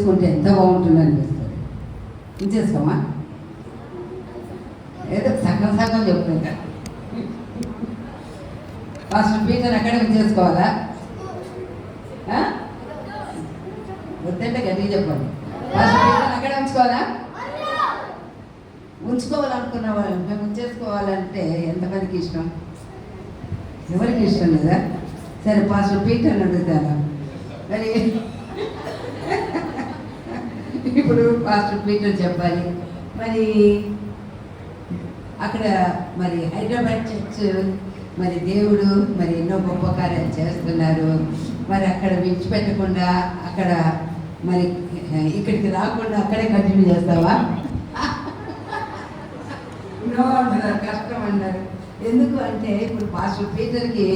చేసుకుంటే ఎంత బాగుంటుంది అనిపిస్తుంది. ఇంచేసుకోమా, ఏదో సగం సగం చెప్తుంటా. పాస్టర్ పీటర్ అక్కడే ఉంచేసుకోవాలా? వద్దంటే గట్టిగా చెప్పండి. పాస్టర్ పీటర్ అక్కడే ఉంచుకోవాలా? ఉంచుకోవాలనుకున్న వాళ్ళు మేము ఉంచేసుకోవాలంటే ఎంతమందికి ఇష్టం? ఎవరికి ఇష్టం లేదా? సరే, పాస్టర్ పీటర్ని అడుగుతాను. మరి ఇప్పుడు పాస్టర్ పీటర్ చెప్పాలి. మరి అక్కడ మరి హైదరాబాద్ చర్చ్ మరి దేవుడు మరి ఎన్నో గొప్ప కార్యాలు చేస్తున్నారు. మరి అక్కడ విడిచిపెట్టకుండా అక్కడ మరి ఇక్కడికి రాకుండా అక్కడే కంటిన్యూ చేస్తావా? నో అన్నారు, కష్టం అన్నారు. ఎందుకు అంటే ఇప్పుడు పాస్టర్ పీటర్కి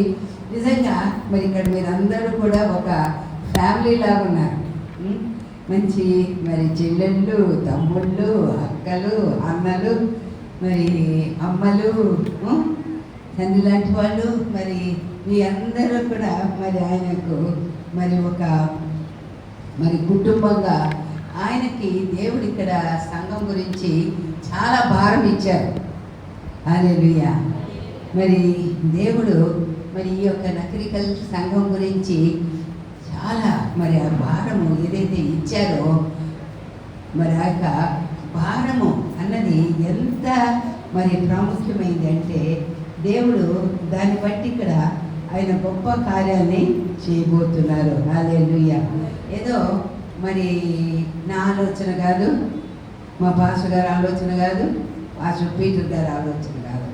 నిజంగా మరి ఇక్కడ మీరు అందరూ కూడా ఒక ఫ్యామిలీ లాగా ఉన్నారు. మంచి మరి చెల్లెళ్ళు, తమ్ముళ్ళు, అక్కలు, అన్నలు, మరి అమ్మలు, తండ్రి లాంటి వాళ్ళు, మరి మీ అందరూ కూడా మరి ఆయనకు మరి ఒక మరి కుటుంబంగా ఆయనకి దేవుడు ఇక్కడ సంఘం గురించి చాలా భారం ఇచ్చారు. హల్లెలూయా. మరి దేవుడు మరి ఈ యొక్క నకరికల్ సంఘం గురించి చాలా మరి ఆ భారము ఏదైతే ఇచ్చారో మరి ఆ యొక్క భారము అన్నది ఎంత మరి ప్రాముఖ్యమైంది అంటే దేవుడు దాన్ని బట్టి ఇక్కడ ఆయన గొప్ప కార్యాన్ని చేయబోతున్నారు. హల్లెలూయా. ఏదో మరి నా ఆలోచన కాదు, మా పాస్టర్ గారి ఆలోచన కాదు, పాస్టర్ పీటర్ గారి ఆలోచన కాదు.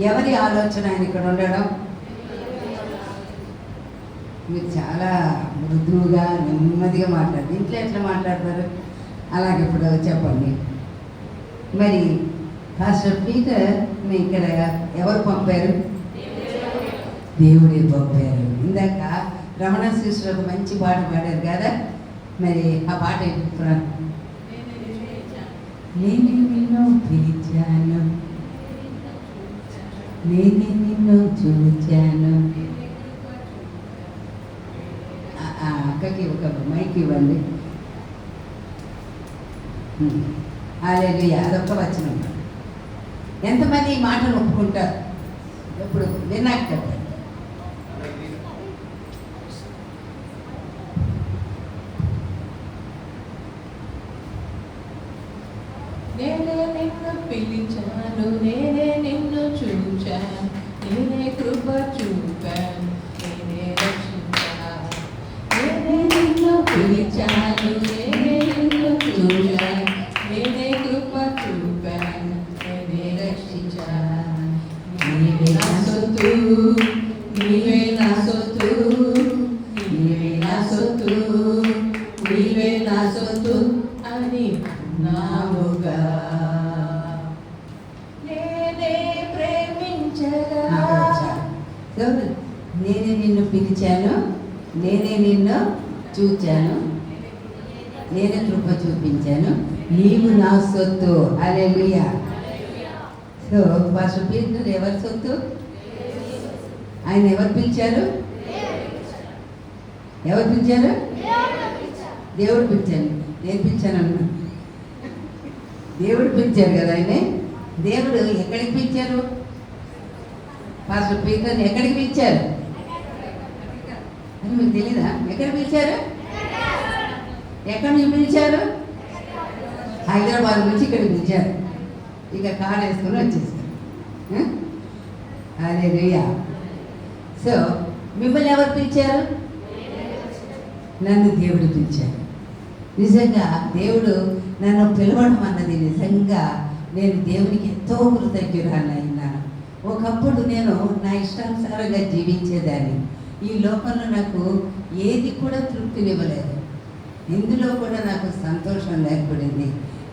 ఎవరి ఆలోచన ఆయన ఇక్కడ ఉండడం? మీరు చాలా మృదువుగా నెమ్మదిగా మాట్లాడారు. ఇంట్లో ఎట్లా మాట్లాడతారు? అలాగే ఇప్పుడు చెప్పండి. మరి పాస్టర్ పీటర్ మీ ఇక్కడ ఎవరు పంపారు? దేవుడే పంపారు. ఇందాక రమణ సిస్టర్ ఒక మంచి పాట పాడారు కదా, మరి ఆ పాట చెప్తున్నారు. నేనే నిన్ను పిలిచాను, నేనే నిన్ను చూచాను. అక్కకి ఒక మైక్ ఇవ్వండి. హల్లెలూయా. అదొక్క వచనం. ఎంతమంది ఈ మాటలు ఒప్పుకుంటారు? ఎప్పుడు విన్నాక చెప్పండి. నేనే నిన్ను పిలిచాను, నేనే నిన్ను చూచాను, నేనే కృప చూపాను, నేనే రక్షించాను. నేనే నిన్ను పిలిచాను, నేనే నిన్ను చూచాను, నేనే కృప చూపాను, నేనే రక్షించాను. నీవే నా సొత్తు, నీవే నా సొత్తు, నీవే నా సొత్తు, నీవే నా సొత్తు అని నావుగా నేనే ప్రేమించగా. నేనే నిన్ను పిలిచాను, నేనే నిన్ను చూచాను, నేనే కృప చూపించాను, నీవు నా సొత్తు. హల్లెలూయా. సో పాస్టర్ పీటర్ ఎవరి సొత్తు? ఆయన ఎవరు పిలిచారు? ఎవరు పిలిచారు? దేవుడు పిలిచాను. నేను పిలిచాను అన్నా. దేవుడు పిలిచారు కదా ఆయనే. దేవుడు ఎక్కడికి పిలిచారు? పాస్టర్ పీటర్ని ఎక్కడికి పిలిచారు అని మీకు తెలీదా? ఎక్కడ పిలిచారు? ఎక్కడి నుంచి పిలిచారు? హైదరాబాద్ నుంచి ఇక్కడికి పిలిచారు. ఇక కార్ వేసుకొని వచ్చేసారు. హల్లెలూయా. సో మిమ్మల్ని ఎవరు పిలిచారు? నన్ను దేవుడు పిలిచారు. నిజంగా దేవుడు నన్ను పిలవడం అన్నది నిజంగా నేను దేవునికి ఎంతో కృతజ్ఞురాలైనాను. ఒకప్పుడు నేను నా ఇష్టానుసారంగా జీవించేదాన్ని. ఈ లోకంలో నాకు ఏది కూడా తృప్తినివ్వలేదు, ఇందులో కూడా నాకు సంతోషం లేకపోయింది.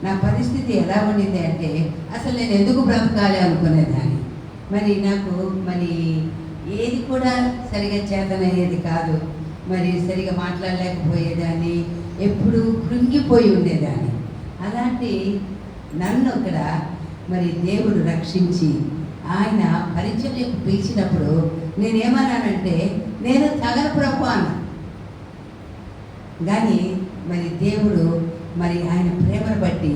నా పరిస్థితి ఎలా ఉండింది అంటే అసలు నేను ఎందుకు బ్రతకాలి అనుకునేదాన్ని. మరి నాకు మరి ఏది కూడా సరిగా చేతనయ్యేది కాదు. మరి సరిగా మాట్లాడలేకపోయేదాన్ని, ఎప్పుడు కృంగిపోయి ఉండేదాన్ని. అలాంటి నన్ను అక్కడ మరి దేవుడు రక్షించి ఆయన పరిచర్యకు పిలిచినప్పుడు నేనేమన్నానంటే నేను తగను ప్రభు అన్నా. కానీ మరి దేవుడు మరి ఆయన ప్రేమను బట్టి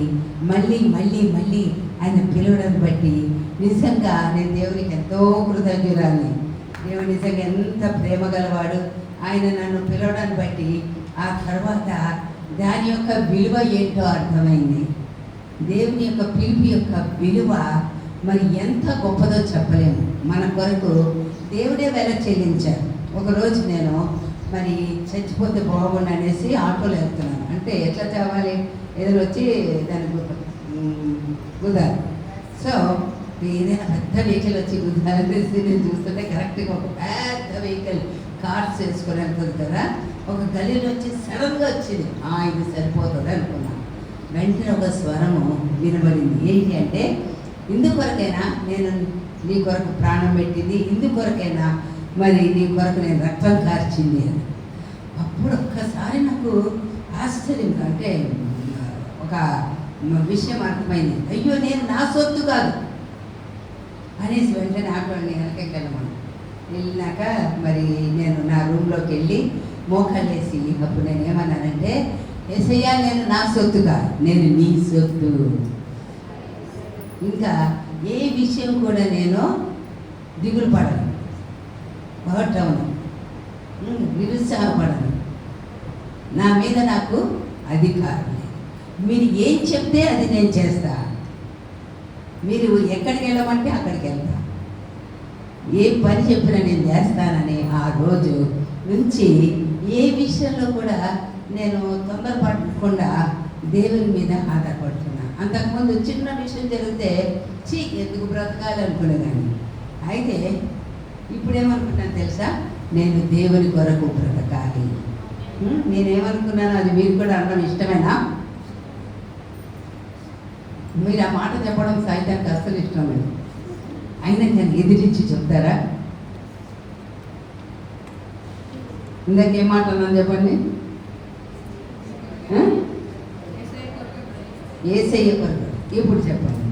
మళ్ళీ మళ్ళీ మళ్ళీ ఆయన పిలవడాన్ని బట్టి నిజంగా నేను దేవునికి ఎంతో కృతజ్ఞురాలిని. దేవుడు నిజంగా ఎంత ప్రేమ గలవాడు. ఆయన నన్ను పిలవడాన్ని బట్టి ఆ తర్వాత దాని యొక్క విలువ ఏంటో అర్థమైంది. దేవుని యొక్క పిలుపు యొక్క విలువ మరి ఎంత గొప్పదో చెప్పలేము. మన కొరకు దేవుడే వెల చెల్లించారు. ఒకరోజు నేను మరి చచ్చిపోతే బాగుండు అనేసి ఆటోలో వెళ్తున్నాను. అంటే ఎట్లా చావాలి, ఏదైనా వచ్చి దాన్ని గుద్దాలి. సో ఏదైనా పెద్ద వెహికల్ వచ్చి గుద్దాలనేసి నేను చూస్తుంటే కరెక్ట్గా ఒక పెద్ద వెహికల్ కార్స్ వేసుకొని వెళ్తుంది కదా, ఒక గలీలో వచ్చి సడన్గా వచ్చింది. ఇది సరిపోతుంది అనుకున్నాను. వెంటనే ఒక స్వరము వినబడింది. ఏంటి అంటే, ఇందుకొరకైనా నేను నీ కొరకు ప్రాణం పెట్టింది, ఇందుకొరకైనా మరి నీ కొరకు నేను రక్తం కార్చింది అని. అప్పుడు ఒక్కసారి నాకు ఆశ్చర్యం, అంటే ఒక విషయం అర్థమైంది. అయ్యో నేను నా సొత్తు కాదు అనేసి వెంటనే ఆటోని వెనకెళ్ళమను. వెళ్ళినాక మరి నేను నా రూమ్లోకి వెళ్ళి మోకాలేసి అప్పుడు నేను ఏమన్నానంటే, యేసయ్యా నేను నా సొత్తు కాదు, నేను నీ సొత్తు. ఇంకా ఏ విషయం కూడా నేను దిగులు పడను, హర్ట్ అవును, నిరుత్సాహపడను. నా మీద నాకు అధికారం లేదు. మీరు ఏం చెప్తే అది నేను చేస్తా. మీరు ఎక్కడికి వెళ్ళమంటే అక్కడికి వెళ్తా. ఏ పని చెప్పినా నేను చేస్తానని ఆ రోజు నుంచి ఏ విషయంలో కూడా నేను తొందరపడకుండా దేవుని మీద ఆధారపడుతున్నా. అంతకుముందు చిన్న విషయం జరిగితే ఎందుకు బ్రతకాలి అనుకునేదాన్ని. అయితే ఇప్పుడేమనుకున్నాను తెలుసా, నేను దేవుని కొరకు బ్రతకాలి. నేనేమనుకున్నాను అది మీరు కూడా అనడం ఇష్టమేనా? మీరు ఆ మాట చెప్పడం సాయితానికి అస్సలు ఇష్టం లేదు. అయినా నేను ఎదిరించి చెప్తారా? ఇందాకేం మాట అన్నాను చెప్పండి. యేసయ్య కొరకు. ఇప్పుడు చెప్పండి,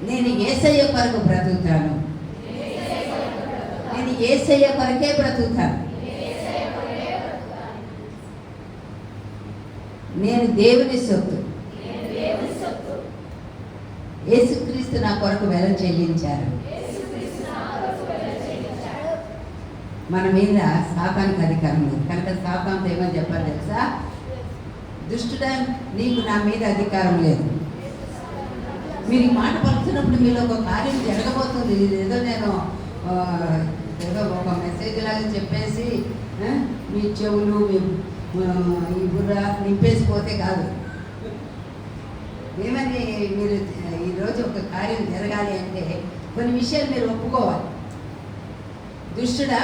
నేను యేసయ్య కొరకు బ్రతుకుతాను. నేను యేసయ్య కొరకే బ్రతుకుతాను. నేను దేవుని సొత్తు. యేసుక్రీస్తు నా కొరకు వెల చెల్లించారు. మన మీద సాతానికి అధికారం లేదు కనుక సాతాంతో ఏమని చెప్పాలి తెలుసా, దుష్టుడా నీకు నా మీద అధికారం లేదు. మీరు ఈ మాట పలుకుతున్నప్పుడు మీలో ఒక కార్యం జరగబోతుంది. ఏదో నేను ఏదో ఒక మెసేజ్ లాగా చెప్పేసి మీ చెవులు ఈ బుర్ర నింపేసిపోతే కాదు. ఏమని మీరు ఈరోజు ఒక కార్యం జరగాలి అంటే కొన్ని విషయాలు మీరు ఒప్పుకోవాలి. దుష్టుడా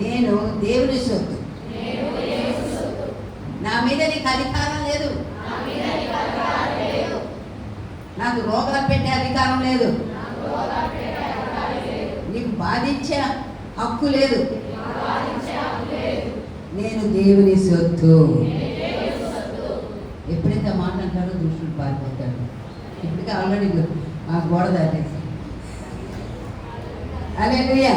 నేను దేవుని సొత్తు, నా మీద నీకు అధికారం లేదు, నాకు రోగాలు పెట్టే అధికారం లేదు, నీకు బాధించే హక్కు లేదు. నేను దేవుని సొత్తు. ఎప్పుడైతే మాట్లాడతాడో దుష్టుడు పారిపోతాడు. ఇప్పటికే ఆల్రెడీ ఆ గోడ దాటేసి హల్లెలూయా.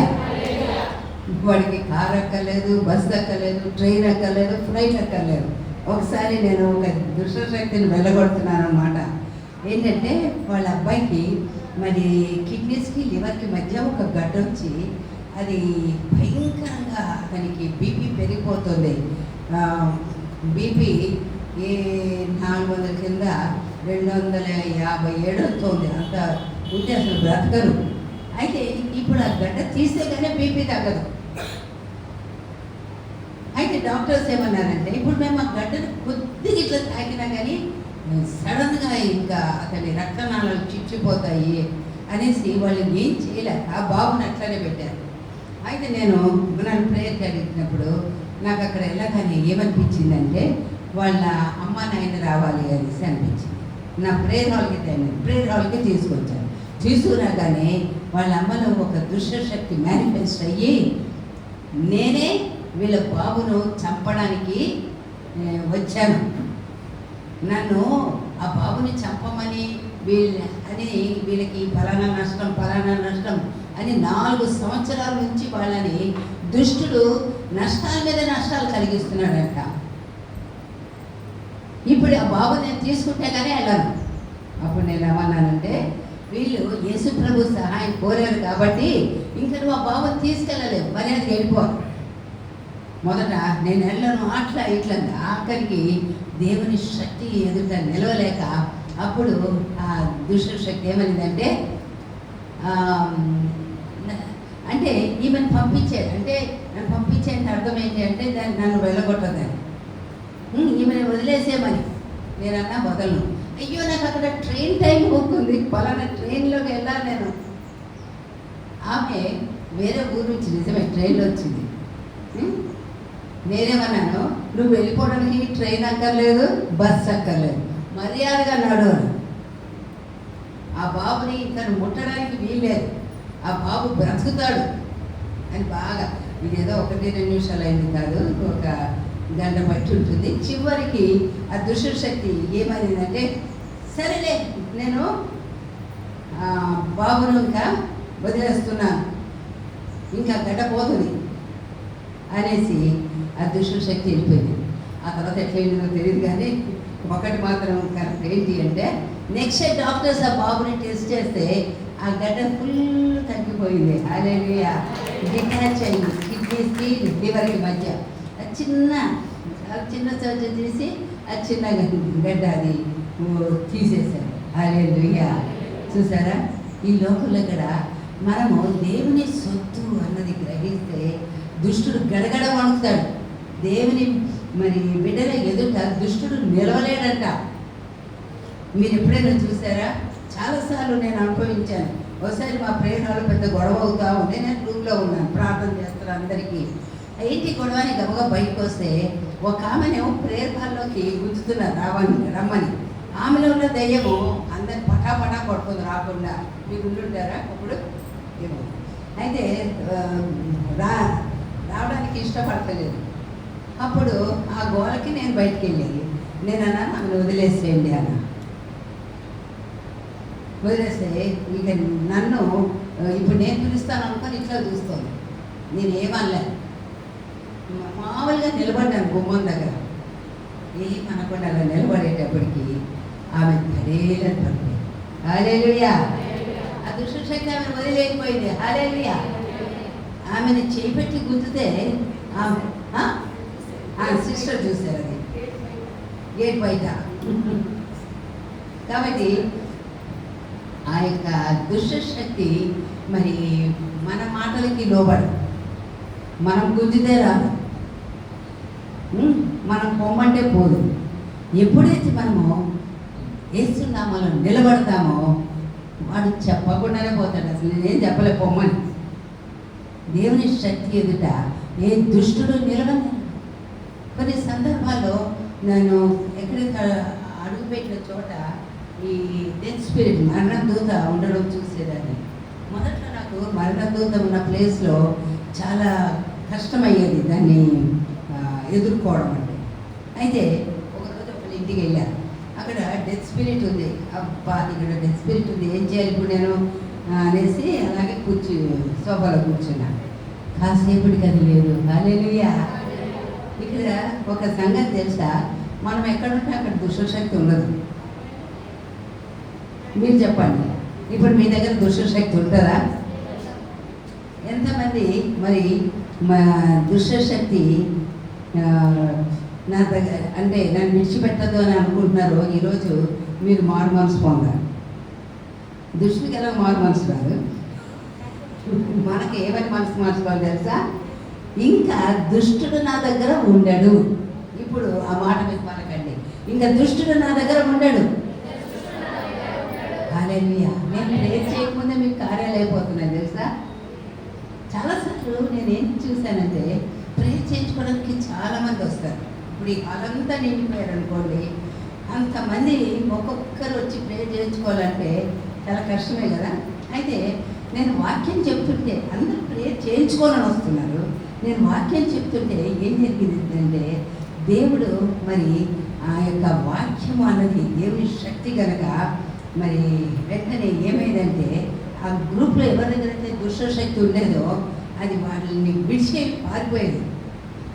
వాడికి కారు ఎక్కలేదు, బస్సు ఎక్కలేదు, ట్రైన్ ఎక్కలేదు, ఫ్లైట్ ఎక్కలేదు. ఒకసారి నేను ఒక దుష్టశక్తిని వెళ్ళగొడుతున్నాను అన్నమాట. ఏంటంటే వాళ్ళ అబ్బాయికి మరి కిడ్నీస్కి లివర్కి మధ్య ఒక గడ్డ వచ్చి అది భయంకరంగా అతనికి బీపీ పెరిగిపోతుంది. బీపీ 400 కింద 257 అవుతుంది. అంత ఉంటే అసలు బ్రతకరు. అయితే ఇప్పుడు ఆ గడ్డ తీస్తే కానీ బీపీ తగ్గదు. అయితే డాక్టర్స్ ఏమన్నారంటే, ఇప్పుడు మేము ఆ గడ్డను కొద్దిగా ఇట్లా తాకినా కానీ సడన్గా ఇంకా అతని రక్తనాళాలు చిచ్చిపోతాయి అనేసి వాళ్ళు ఏం చేయలేక ఆ బాబుని అట్లనే పెట్టారు. అయితే నేను నన్ను ప్రేయర్కి అడిగినప్పుడు నాకు అక్కడ వెళ్ళగానే ఏమనిపించిందంటే, వాళ్ళ అమ్మ నాయన రావాలి అనేసి అనిపించింది. నా ప్రేయర్ హాల్కి తీసుకొచ్చాను. తీసుకురాగానే వాళ్ళ అమ్మలో ఒక దుష్టశక్తి మేనిఫెస్ట్ అయ్యి నేనే వీళ్ళ బాబును చంపడానికి వచ్చాను, నన్ను ఆ బాబుని చంపమని వీళ్ళకి ఫలానా నష్టం అని 4 సంవత్సరాల నుంచి వాళ్ళని దుష్టుడు నష్టాల మీద నష్టాలు కలిగిస్తున్నాడంట. ఇప్పుడు ఆ బాబు నేను తీసుకుంటే కానీ వెళ్ళను. అప్పుడు నేను ఏమన్నానంటే, వీళ్ళు యేసు ప్రభు సహాయం కోరారు కాబట్టి ఇంకా నువ్వు ఆ బాబుని తీసుకెళ్ళలేవు, మరి అది వెళ్ళిపోరు. మొదట నేను వెళ్ళను అట్లా ఇట్లా, ఆఖరికి దేవుని శక్తి ఎదుట నిలవలేక అప్పుడు ఆ దుష్ట శక్తి ఏమైందంటే, అంటే ఈమెను పంపించాడు. అంటే నన్ను పంపించేంత అర్థం ఏంటి అంటే, దాన్ని నన్ను వెళ్ళగొట్టదని, ఈమెను వదిలేసేమని. నేనన్నా వదలను. అయ్యో నాకు అక్కడ ట్రైన్ టైం అవుతుంది, పలానా ట్రైన్లోకి వెళ్ళాలి నేను. ఆమె వేరే ఊరు నుంచి నిజమే ట్రైన్లో వచ్చింది. నేనేమన్నాను, నువ్వు వెళ్ళిపోవడానికి ట్రైన్ అక్కర్లేదు, బస్ అక్కర్లేదు, మర్యాదగా నడు. ఆ బాబుని ఇంకా ముట్టడానికి వీల్లేదు, ఆ బాబు బ్రతుకుతాడు అని బాగా, ఇదేదో 1-2 నిమిషాలు అయింది కాదు, ఒక గంట పట్టి ఉంటుంది. చివరికి ఆ దుష్ట శక్తి ఏమైందంటే, సరేలే నేను బాబును ఇంకా వదిలేస్తున్నాను, ఇంకా గడ్డ పోతుంది అనేసి ఆ దుష్ట శక్తి వెళ్ళిపోయింది. ఆ తర్వాత ఎట్లా వెళ్ళిందో తెలియదు, కానీ ఒకటి మాత్రం కరెక్ట్ ఏంటి అంటే, నెక్స్ట్ డే డాక్టర్స్ ఆ బాబుని టెస్ట్ చేస్తే ఆ గడ్డ ఫుల్ తగ్గిపోయింది. హల్లెలూయా. డిటాచ్ అయింది కిడ్నీస్కి లివర్కి మధ్య. చిన్న సర్జరీ చేసి ఆ చిన్న గడ్డ అది తీసేశారు. హల్లెలూయా. చూసారా, ఈ లోకంలో కూడా మనము దేవుని సొత్తు అన్నది గ్రహిస్తే దుష్టుడు గడగడ వణుకుతాడు. దేవుని మరి బిడ్డల ఎదుట దుష్టుడు నిలవలేడంట. మీరు ఎప్పుడైనా చూసారా? చాలాసార్లు నేను అనుభవించాను. ఒకసారి మా ప్రేరణలో పెద్ద గొడవ అవుతా ఉంటే నేను రూమ్లో ఉన్నాను, ప్రార్థన చేస్తాను అందరికీ. ఏంటి గొడవ అని గబగా బయటకు వస్తే ఒక ఆమెనేమో ప్రేయర్ హాల్లోకి గుంజుతున్నారు రమ్మని. ఆమెలో ఉన్న దయ్యము అందరిని పటాపటా కొడుతుంది రాకుండా. మీరు ఉండుంటారా అప్పుడు? ఏమో. అయితే రావడానికి ఇష్టపడతలేదు. అప్పుడు ఆ గోలకి నేను బయటికి వెళ్ళేది. నేను అన్నాను, ఆమెను వదిలేసేయండి అన్న. వదిలేస్తే ఇక నన్ను ఇప్పుడు నేను పిలుస్తాను అనుకొని ఇట్లా చూస్తుంది. నేను ఏమనలేదు, మామూలుగా నిలబడ్డాను గుమ్మం దగ్గర. ఏమనకుండా అలా నిలబడేటప్పటికి ఆమె పడేలని పడిపోయింది. హల్లెలూయా. ఆ దుష్ట శక్తి ఆమెను వదిలేకపోయింది. హల్లెలూయా. ఆమెను చేపెట్టి గుంజితే ఆమె సిస్టర్ చూశారు అది గేట్ బయట. కాబట్టి ఆ యొక్క దుష్ట శక్తి మరి మన మాటలకి లోబడు. మనం గుంజితే రాదు, మనం పొమ్మంటే పోదు. ఎప్పుడైతే మనము యేసునామములో నిలబడతామో వాడు చెప్పకుండానే పోతాడు. అసలు నేనేం చెప్పలే పొమ్మని. దేవుని శక్తి ఎదుట ఏ దుష్టుడు నిలవని. కొన్ని సందర్భాల్లో నేను ఎక్కడైతే అడుగుపెట్టిన చోట ఈ డెత్ స్పిరిట్ మరణదూత ఉండడం చూసేదాన్ని. మొదట్లో నాకు మరణదూత ఉన్న ప్లేస్లో చాలా కష్టమయ్యేది దాన్ని ఎదుర్కోవడం అంటే. అయితే ఒకరోజు ఒకళ్ళ ఇంటికి వెళ్ళాను, అక్కడ డెత్ స్పిరిట్ ఉంది. అబ్బా ఇక్కడ డెత్ స్పిరిట్ ఉంది, ఏం చేయాలి ఇప్పుడు నేను అనేసి అలాగే సోఫాలో కూర్చున్నాను. కాసేపటికి అది లేదు. హల్లెలూయా. ఇక్కడ ఒక సంగతి తెలుసా, మనం ఎక్కడుంటే అక్కడ దుష్టశక్తి ఉండదు. మీరు చెప్పండి, ఇప్పుడు మీ దగ్గర దుష్టశక్తి ఉంటుందా? ఎంతమంది మరి మా దుష్టశక్తి నా దగ్గర అంటే నన్ను విడిచిపెట్టదు అని అనుకుంటున్నారు? ఈరోజు మీరు మారు మనసు పొందారు. దుష్టుడికి ఎలా మారు మనసు రాదు, మనకి ఏమని మనసు మార్చుకోవాలి తెలుసా? ఇంకా దుష్టుడు నా దగ్గర ఉండడు. ఇప్పుడు ఆ మాట మీకు పలకండి, ఇంకా దుష్టుడు నా దగ్గర ఉండడు. హల్లెలూయా. నేను ప్రేర్ చేయకముందే మీకు కార్యాలు అయిపోతున్నాయి తెలుసా? చాలాసార్లు నేనేం చూశానంటే, ప్రేర్ చేయించుకోవడానికి చాలామంది వస్తారు. ఇప్పుడు ఈ హాలంతా నిండిపోయారు అనుకోండి, అంతమంది ఒక్కొక్కరు వచ్చి ప్రేర్ చేయించుకోవాలంటే చాలా కష్టమే కదా. అయితే నేను వాక్యం చెప్తుంటే అందరూ ప్రేర్ చేయించుకోవాలని వస్తున్నారు. నేను వాక్యం చెప్తుంటే ఏం జరిగింది అంటే, దేవుడు మరి ఆ యొక్క వాక్యం అన్నది దేవుని శక్తి కనుక మరి వెంటనే ఏమైందంటే, ఆ గ్రూప్లో ఎవరి దగ్గర అయితే దుష్టశక్తి ఉండేదో అది వాళ్ళని విడిచి పారిపోయేది.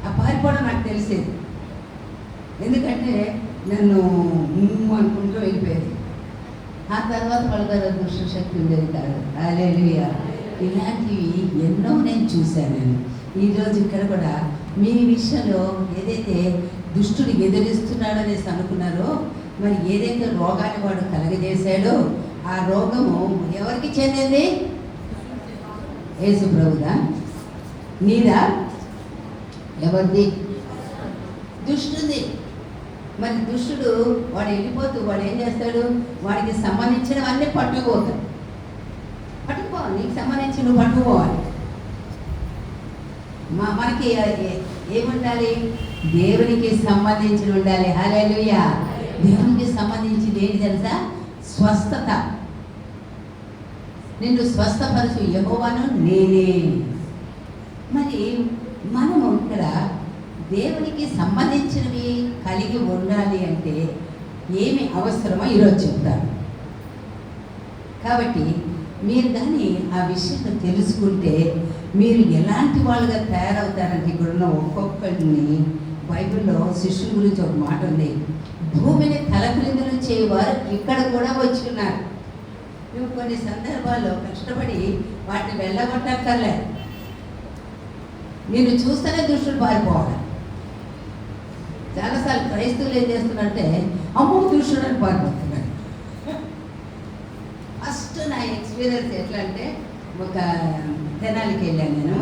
ఆ పారిపోవడం నాకు తెలిసేది, ఎందుకంటే నన్ను అనుకుంటూ వెళ్ళిపోయేది. ఆ తర్వాత వాళ్ళ దగ్గర దుష్ట శక్తి ఉండేది కాదు. హల్లెలూయా. ఇలాంటివి ఎన్నో నేను చూశాను. ఈరోజు ఇక్కడ కూడా మీ విషయంలో ఏదైతే దుష్టుడు ఎదిరిస్తున్నాడనేసి అనుకున్నారో, మరి ఏదైతే రోగాన్ని వాడు కలగజేశాడో ఆ రోగము ఎవరికి చెందింది? యేసు ప్రభుదా? నీదా? ఎవరిది? దుష్టుది. మరి దుష్టుడు వాడు వెళ్ళిపోతూ వాడు ఏం చేస్తాడు? వాడికి సంబంధించినవన్నీ పట్టుకుపోతాడు. పట్టుకుపోవాలి, నీకు సంబంధించి నువ్వు పట్టుకుపోవాలి. మనకి ఏముండాలి? దేవునికి సంబంధించి ఉండాలి. హల్లెలూయా. దేవునికి సంబంధించింది ఏంటి తెలుసా? స్వస్థత. నిన్ను స్వస్థపరచు యెహోవాను నేనే. మరి మనము ఇక్కడ దేవునికి సంబంధించినవి కలిగి ఉండాలి అంటే ఏమి అవసరమో ఈరోజు చెప్తాను. కాబట్టి మీరు కానీ ఆ విషయం తెలుసుకుంటే మీరు ఎలాంటి వాళ్ళుగా తయారవుతారంటే, ఇక్కడున్న ఒక్కొక్కరిని బైబిల్లో శిష్యుల గురించి ఒక మాట ఉంది. భూమిని తలక్రిందులు చేయవారు ఇక్కడ కూడా వచ్చి ఉన్నారు. నువ్వు కొన్ని సందర్భాల్లో కష్టపడి వాటిని వెళ్ళగొట్టక్కర్లేదు. నేను చూస్తేనే దుష్టుడు పారిపోవాలి. చాలాసార్లు క్రైస్తవులు ఏం చేస్తున్నారంటే అమ్మో దుష్టుడు అని పారిపోతున్నాడు. ఫస్ట్ నా ఎక్స్పీరియన్స్ ఎట్లా అంటే, ఒక తెనాలికి వెళ్ళాను నేను.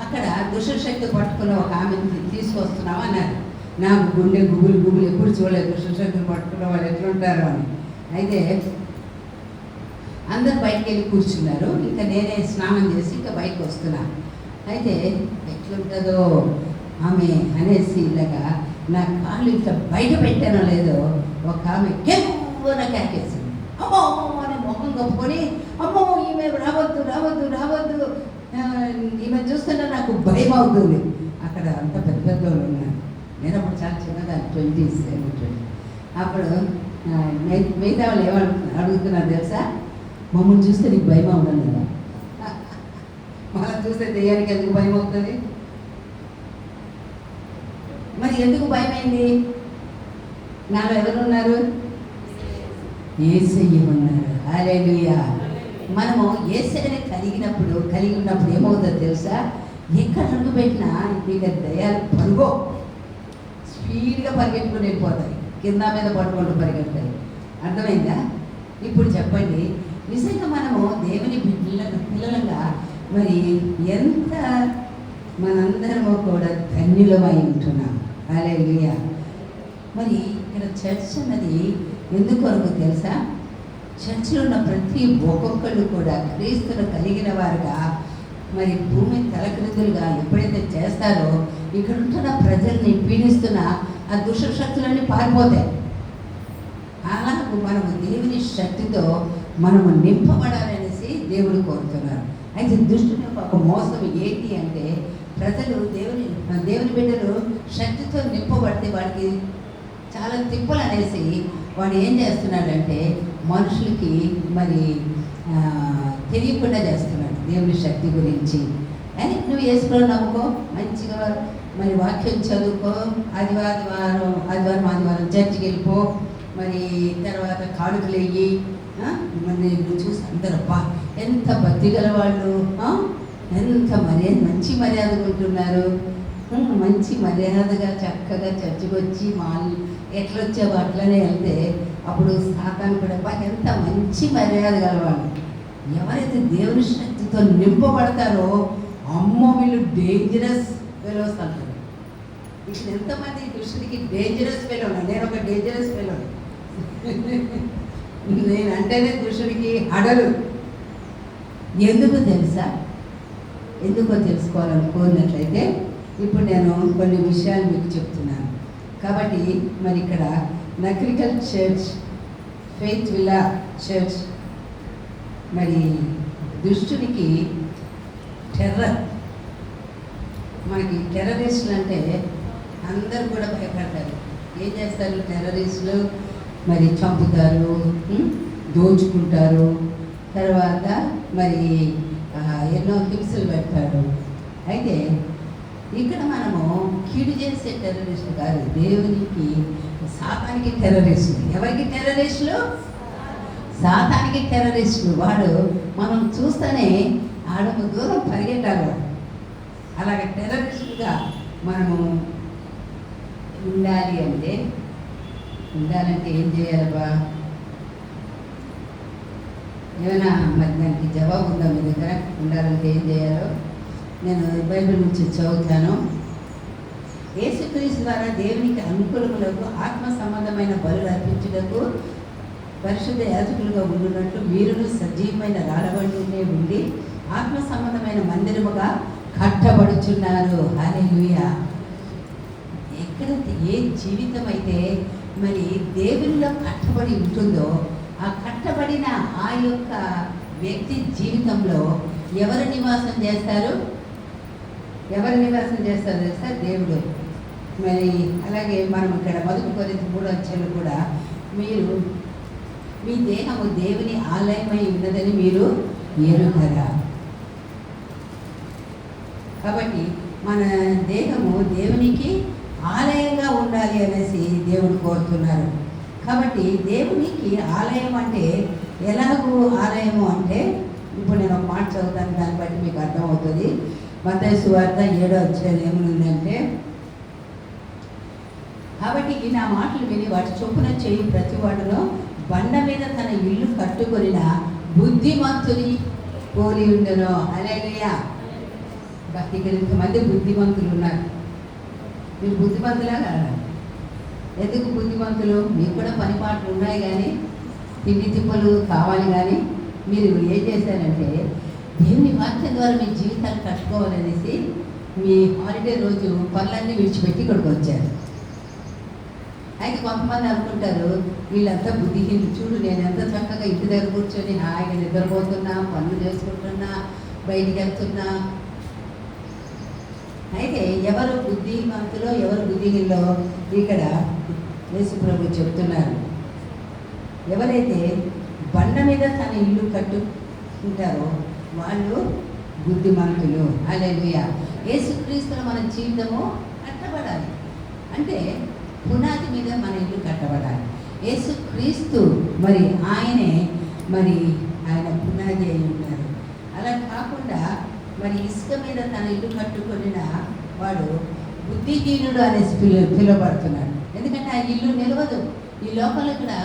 అక్కడ దుష్ట శక్తి పట్టుకున్న ఒక ఆమెను తీసుకొస్తున్నావు అన్నారు. నాకు గుండె గుబులు ఎప్పుడు చూడలేదు దుష్ట శక్తిని పట్టుకున్న వాళ్ళు ఎట్లుంటారు అని. అయితే అందరు బయటికి వెళ్ళి కూర్చున్నారు. ఇంకా నేనే స్నానం చేసి ఇంకా బయటకు వస్తున్నా. అయితే ఎట్లుంటుందో ఆమె అనేసి ఇలాగా నా కాళ్ళు ఇట్లా బయట పెట్టానో లేదో ఒక ఆమె కెవ్వున కేకేసింది. అమ్మో అని ముఖం కప్పుకొని, అమ్మో ఈమె రావద్దు రావద్దు రావద్దు, ఈమె చూస్తుంటే నాకు భయం అవుతుంది. అక్కడ అంత పెద్ద పెద్ద వాళ్ళు ఉన్నారు. నేను అప్పుడు చాలా చిన్నగా 20s. అప్పుడు మిగతా వాళ్ళు అడుగుతున్నారు తెలుసా? మమ్మల్ని చూస్తే నీకు భయం అవుతుంది కదా. మళ్ళీ చూస్తే దెయ్యానికి ఎందుకు భయం అవుతుంది? మరి ఎందుకు భయమైంది? నాలో ఎవరున్నారు? యేసయ్య ఉన్నారు. హల్లెలూయా. మనము యేసయ్యని కలిగి ఉన్నప్పుడు ఏమవుతుందో తెలుసా? ఎక్కడ అడుగు పెట్టినా మీకు దయ్యాలు పరుగో స్పీడ్గా పరిగెట్టుకుని వెళ్ళిపోతాయి, కింద మీద పట్టుకుంటూ పరిగెడతాయి. అర్థమైందా? ఇప్పుడు చెప్పండి, నిజంగా మనము దేవుని పిల్లలుగా మరి ఎంత మనందరము కూడా ధన్యులమై ఉంటున్నాం. హల్లెలూయా. మరి ఇక్కడ చర్చ్ అన్నది ఎందుకొరకు తెలుసా? చర్చిలో ఉన్న ప్రతి ఒక్కొక్కళ్ళు కూడా క్రీస్తును కలిగిన వారుగా మరి భూమి తలక్రిందులుగా ఎప్పుడైతే చేస్తారో ఇక్కడ ఉంటున్న ప్రజల్ని పీడిస్తున్న ఆ దుష్ట శక్తులన్నీ పారిపోతాయి. అలాగూ మనము దేవుని శక్తితో మనము నింపబడాలనేసి దేవుడు కోరుతున్నారు. అయితే దుష్టుని ఒక మోసం ఏంటి అంటే, ప్రజలు దేవుని బిడ్డలు శక్తితో నింపబడితే వాడికి చాలా తిప్పలు అనేసి వాడు ఏం చేస్తున్నాడంటే మనుషులకి మరి తెలియకుండా చేస్తున్నాడు దేవుని శక్తి గురించి. అని నువ్వు యేసులో నమ్ముకో, మంచిగా మరి వాక్యం చదువుకో, ఆదివారం చర్చికి వెళ్ళిపో, మరి తర్వాత కానుకలు వెయ్యి. మరి నువ్వు చూసి అందరూ అబ్బా ఎంత భక్తి గల వాళ్ళు, ఎంత మంచి మర్యాదగా ఉంటున్నారు, మంచి మర్యాదగా చక్కగా చర్చికి వచ్చి ఎట్లా వచ్చావో అట్లనే వెళ్తే అప్పుడు సాతాను కూడా ఎంత మంచి మర్యాద గలవాళ్ళు. ఎవరైతే దేవుని శక్తితో నింపబడతారో అమ్మో వీళ్ళు డేంజరస్ ఫెలోస్ అంటారు. ఇక్కడ ఎంతమంది దుష్టుడికి డేంజరస్ ఫెలో? నేను ఒక డేంజరస్ ఫెలో. నేను అంటేనే దుష్టుడికి అడలు. ఎందుకు తెలుసా? ఎందుకో తెలుసుకోవాలనుకున్నట్లయితే ఇప్పుడు నేను కొన్ని విషయాలు మీకు చెప్తున్నాను. కాబట్టి మరి ఇక్కడ Nakrekal church, faith villa church మరి దుష్టునికి టెర్రర్. మనకి టెర్రరిస్టులు అంటే అందరూ కూడా భయపడతారు. ఏం చేస్తారు టెర్రరిస్టులు? మరి చంపుతారు, దోచుకుంటారు, తర్వాత మరి ఎన్నో హింసలు పెడతారు. అయితే ఇక్కడ మనము కీడు చేసే టెర్రరిస్టులు కాదు, దేవునికి సాతానికి టెర్రరిస్టులు. ఎవరికి టెర్రరిస్టులు? సాతానికి టెర్రరిస్టులు. వాడు మనం చూస్తేనే అడుగు దూరం పరిగెట్టాలి వాడు. అలాగే టెర్రరిస్టుగా మనము ఉండాలంటే ఏం చేయాలబ్బా? ఏమైనా మరి దానికి జవాబు ఉందా మీ దగ్గర? ఉండాలంటే ఏం చేయాలో నేను బైబిల్ నుంచి చదువుతాను. యేసుక్రీస్తు ద్వారా దేవునికి అనుకూలములకు ఆత్మ సంబంధమైన బలులు అర్పించుటకు పరిశుద్ధ యాజకులుగా ఉండునట్లు మీరును సజీవమైన రాళ్ళబండినే ఉండి ఆత్మ సంబంధమైన మందిరముగా కట్టబడుచున్నారు. హల్లెలూయా. ఎక్కడైతే ఏ జీవితం అయితే మరి దేవునిలో కట్టబడి ఉంటుందో ఆ కట్టబడిన ఆ యొక్క వ్యక్తి జీవితంలో ఎవరు నివాసం చేస్తారు? ఎవరు నివాసం చేస్తారు తెలుసా? దేవుడు. మరి అలాగే మనం ఇక్కడ 1 కొరింథీ 3 కూడా మీరు మీ దేహము దేవుని ఆలయమై ఉన్నదని మీరు ఎరుగరా. కాబట్టి మన దేహము దేవునికి ఆలయంగా ఉండాలి అనేసి దేవుడు కోరుతున్నారు. కాబట్టి దేవునికి ఆలయం అంటే ఎలాగూ ఆలయము అంటే ఇప్పుడు నేను ఒక మాట చదువుతాను, దాన్ని బట్టి మీకు అర్థమవుతుంది. మత్తయి సువార్త 7వ ఏముందంటే, కాబట్టి ఈ నా మాటలు విని వాటి చొప్పున చేయి ప్రతి వాడును బండ మీద తన ఇల్లు కట్టుకొనిన బుద్ధిమంతుని పోలి ఉండను. హల్లెలూయా. ఇక్కడ ఇంతమంది బుద్ధిమంతులు ఉన్నారు. మీరు బుద్ధిమంతులా కాదా? ఎందుకు బుద్ధిమంతులు? మీకు కూడా పని పాటలు ఉన్నాయి, కానీ తిండి తిప్పలు కావాలి. కానీ మీరు ఏం చేశారంటే దేవుని వాక్యం ద్వారా మీ జీవితాలు కట్టుకోవాలనేసి మీ హాలిడే రోజు పనులన్నీ విడిచిపెట్టి ఇక్కడికి వచ్చారు. అయితే కొంతమంది అనుకుంటారు వీళ్ళంతా బుద్ధిహీనులు, చూడు నేను ఎంత చక్కగా ఇంటి దగ్గర కూర్చొని హాయిగా నిద్రపోతున్నా, పనులు చేసుకుంటున్నా, బయటికి వెళ్తున్నా. అయితే ఎవరు బుద్ధిమంతులో ఎవరు బుద్ధిహీనులో ఇక్కడ యేసు ప్రభు చెప్తున్నారు. ఎవరైతే బండ మీద తన ఇల్లు కట్టుకుంటారో వాళ్ళు బుద్ధిమంతులు. హల్లెలూయా. యేసుక్రీస్తులో మన జీవితము కట్టబడాలి అంటే పునాది మీద మన ఇల్లు కట్టబడాలి. యేసుక్రీస్తు మరి ఆయనే ఆయన పునాది అయి ఉన్నారు. అలా కాకుండా మరి ఇసుక మీద తన ఇల్లు కట్టుకొనిన వాడు బుద్ధిహీనుడు అనేసి పిలువబడుతున్నాడు. ఎందుకంటే ఆ ఇల్లు నిలవదు. ఈ లోపల కూడా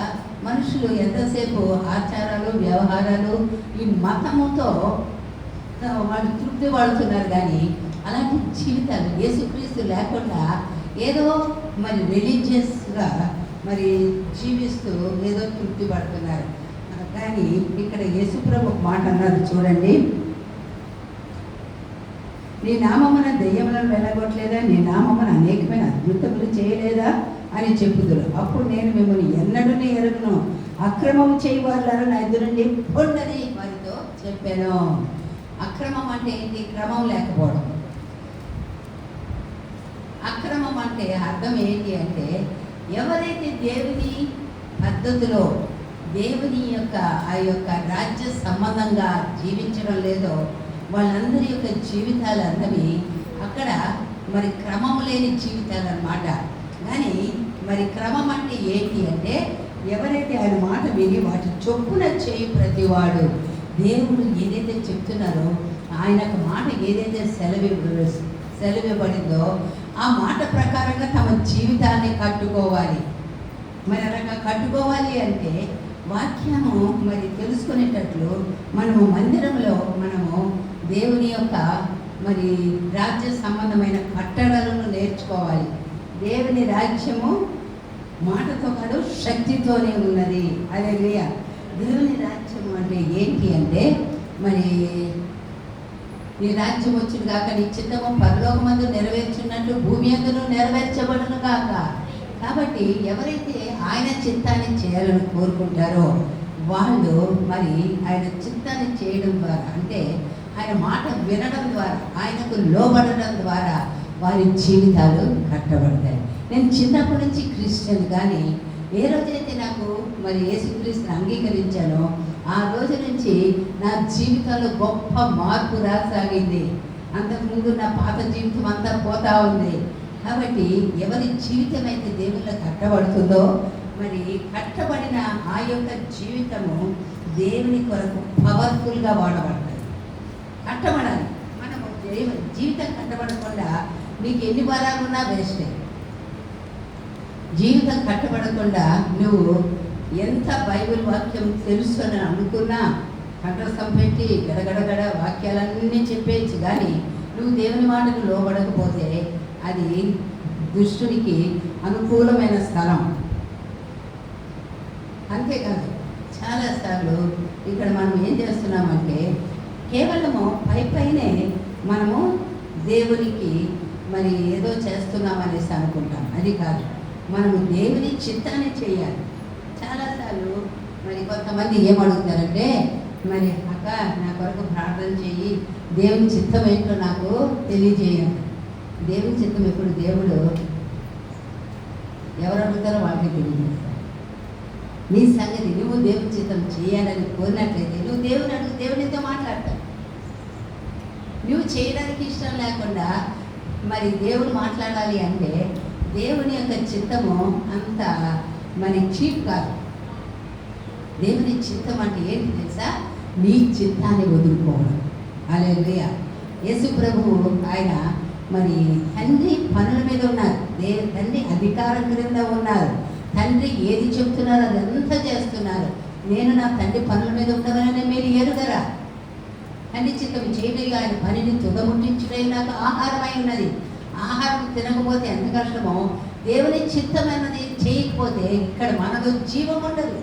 మనుషులు ఎంతసేపు ఆచారాలు, వ్యవహారాలు, ఈ మతముతో వాళ్ళు తృప్తి పడుతున్నారు. కానీ అలాంటి జీవితాలు యేసుక్రీస్తు లేకుండా ఏదో మరి రిలీజియస్గా మరి జీవిస్తూ ఏదో తృప్తి పడుతున్నారు. కానీ ఇక్కడ యేసుప్రభు ఒక మాట అన్నారు చూడండి, నీ నామమున దెయ్యములను వెళ్ళగొట్టలేదా, నీ నామమున అనేకమైన అద్భుతములు చేయలేదా అని చెప్పుదురు. అప్పుడు నేను మిమ్మల్ని ఎన్నడూ ఎరుగును, అక్రమం చేయవాళ్ళను నా ఎదురు నుండి పొండని వారితో చెప్పాను. అక్రమం అంటే ఏంటి? క్రమం లేకపోవడం. అక్రమం అంటే అర్థం ఏంటి అంటే ఎవరైతే దేవుని పద్ధతిలో దేవుని యొక్క ఆ యొక్క రాజ్య సంబంధంగా జీవించడం లేదో వాళ్ళందరి యొక్క జీవితాలు అన్నవి అక్కడ మరి క్రమం లేని జీవితాలు అన్నమాట. కానీ మరి క్రమం అంటే ఏంటి అంటే ఎవరైతే ఆయన మాట విని వాటి చొప్పున చేయి ప్రతివాడు, దేవుడు ఏదైతే చెప్తున్నారో ఆయనకు మాట ఏదైతే సెలవివ్వబడిందో ఆ మాట ప్రకారంగా తమ జీవితాన్ని కట్టుకోవాలి. మరి అలాగా కట్టుకోవాలి అంటే వాక్యము మరి తెలుసుకునేటట్లు మనము మందిరంలో మనము దేవుని యొక్క మరి రాజ్య సంబంధమైన కట్టడలను నేర్చుకోవాలి. దేవుని రాజ్యము మాటతో కాదు శక్తితోనే ఉన్నది. హల్లెలూయా. దేవుని రాజ్యము అంటే ఏంటి అంటే మరి నీ రాజ్యం వచ్చును కాక, నీ చిత్తము పరలోకమందు నెరవేర్చున్నట్లు భూమి అందును నెరవేర్చబడును కాక. కాబట్టి ఎవరైతే ఆయన చిత్తాన్ని చేయాలని కోరుకుంటారో వాళ్ళు మరి ఆయన చిత్తాన్ని చేయడం ద్వారా అంటే ఆయన మాట వినడం ద్వారా ఆయనకు లోబడడం ద్వారా వారి జీవితాలు కట్టబడతాయి. నేను చిన్నప్పటి నుంచి క్రిస్టియన్, కానీ ఏ రోజైతే నాకు మరి యేసుక్రీస్తుని అంగీకరించానో ఆ రోజు నుంచి నా జీవితంలో గొప్ప మార్పు రాసాగింది. అంతకుముందు నా పాత జీవితం అంతా పోతా ఉంది. కాబట్టి ఎవరి జీవితం అయితే దేవుళ్ళ కట్టబడుతుందో మరి కట్టబడిన ఆ యొక్క జీవితము దేవుని కొరకు పవర్ఫుల్గా వాడబడుతుంది. కట్టబడాలి. మనము జీవితం కట్టబడకుండా నీకు ఎన్ని వారాలు ఉన్నా వేస్టే. జీవితం కట్టబడకుండా నువ్వు ఎంత బైబిల్ వాక్యం తెలుసు అని అనుకున్నా కంఠస్థం పెట్టి గడగడగడ వాక్యాలన్నీ చెప్పేయచ్చు, కానీ నువ్వు దేవుని మాటకు లోబడకపోతే అది దుష్టునికి అనుకూలమైన స్థలం. అంతేకాదు చాలాసార్లు ఇక్కడ మనం ఏం చేస్తున్నామంటే కేవలము పైనే మనము దేవునికి మరి ఏదో చేస్తున్నామనేసి అనుకుంటాం. అది కాదు, మనము దేవుని చిత్తాన్ని చేయాలి. చాలాసార్లు మరి కొంతమంది ఏమడుగుతారంటే, మరి అక్క నా కొరకు ప్రార్థన చేయి, దేవుని చిత్తం ఏంటో నాకు తెలియజేయండి. దేవుని చిత్తం ఎప్పుడు దేవుడు ఎవరు అడుగుతారో వాళ్ళకి తెలియజేస్తారు. నీ సంగతి నువ్వు దేవుని చిత్తం చేయాలని కోరినట్లయితే నువ్వు దేవుని అడుగు, దేవునితో మాట్లాడతావు. నువ్వు చేయడానికి ఇష్టం లేకుండా మరి దేవుడు మాట్లాడాలి అంటే దేవుని యొక్క చిత్తము అంత మరి చీప్ కాదు. దేవుని చిత్తం అంటే ఏంటి తెలుసా? నీ చిత్తాన్ని వదులుకోవడం. హల్లెలూయా. యేసు ప్రభువు ఆయన మరి తండ్రి పనుల మీద ఉన్నారు, తండ్రి అధికారం క్రింద ఉన్నారు. తండ్రి ఏది చెప్తున్నారో అదంతా చేస్తున్నారు. నేను నా తండ్రి పనుల మీద ఉండవలనే మీరు ఎరుగరా? తండ్రి చిత్తం చేయగా ఆయన పనిని తుదముట్టించుటై నాకు ఆహారమై ఉన్నది. ఆహారం తినకపోతే ఎంత కష్టమో, దేవుని చిత్తం అన్నది చేయకపోతే ఇక్కడ మనలో జీవం ఉండదు.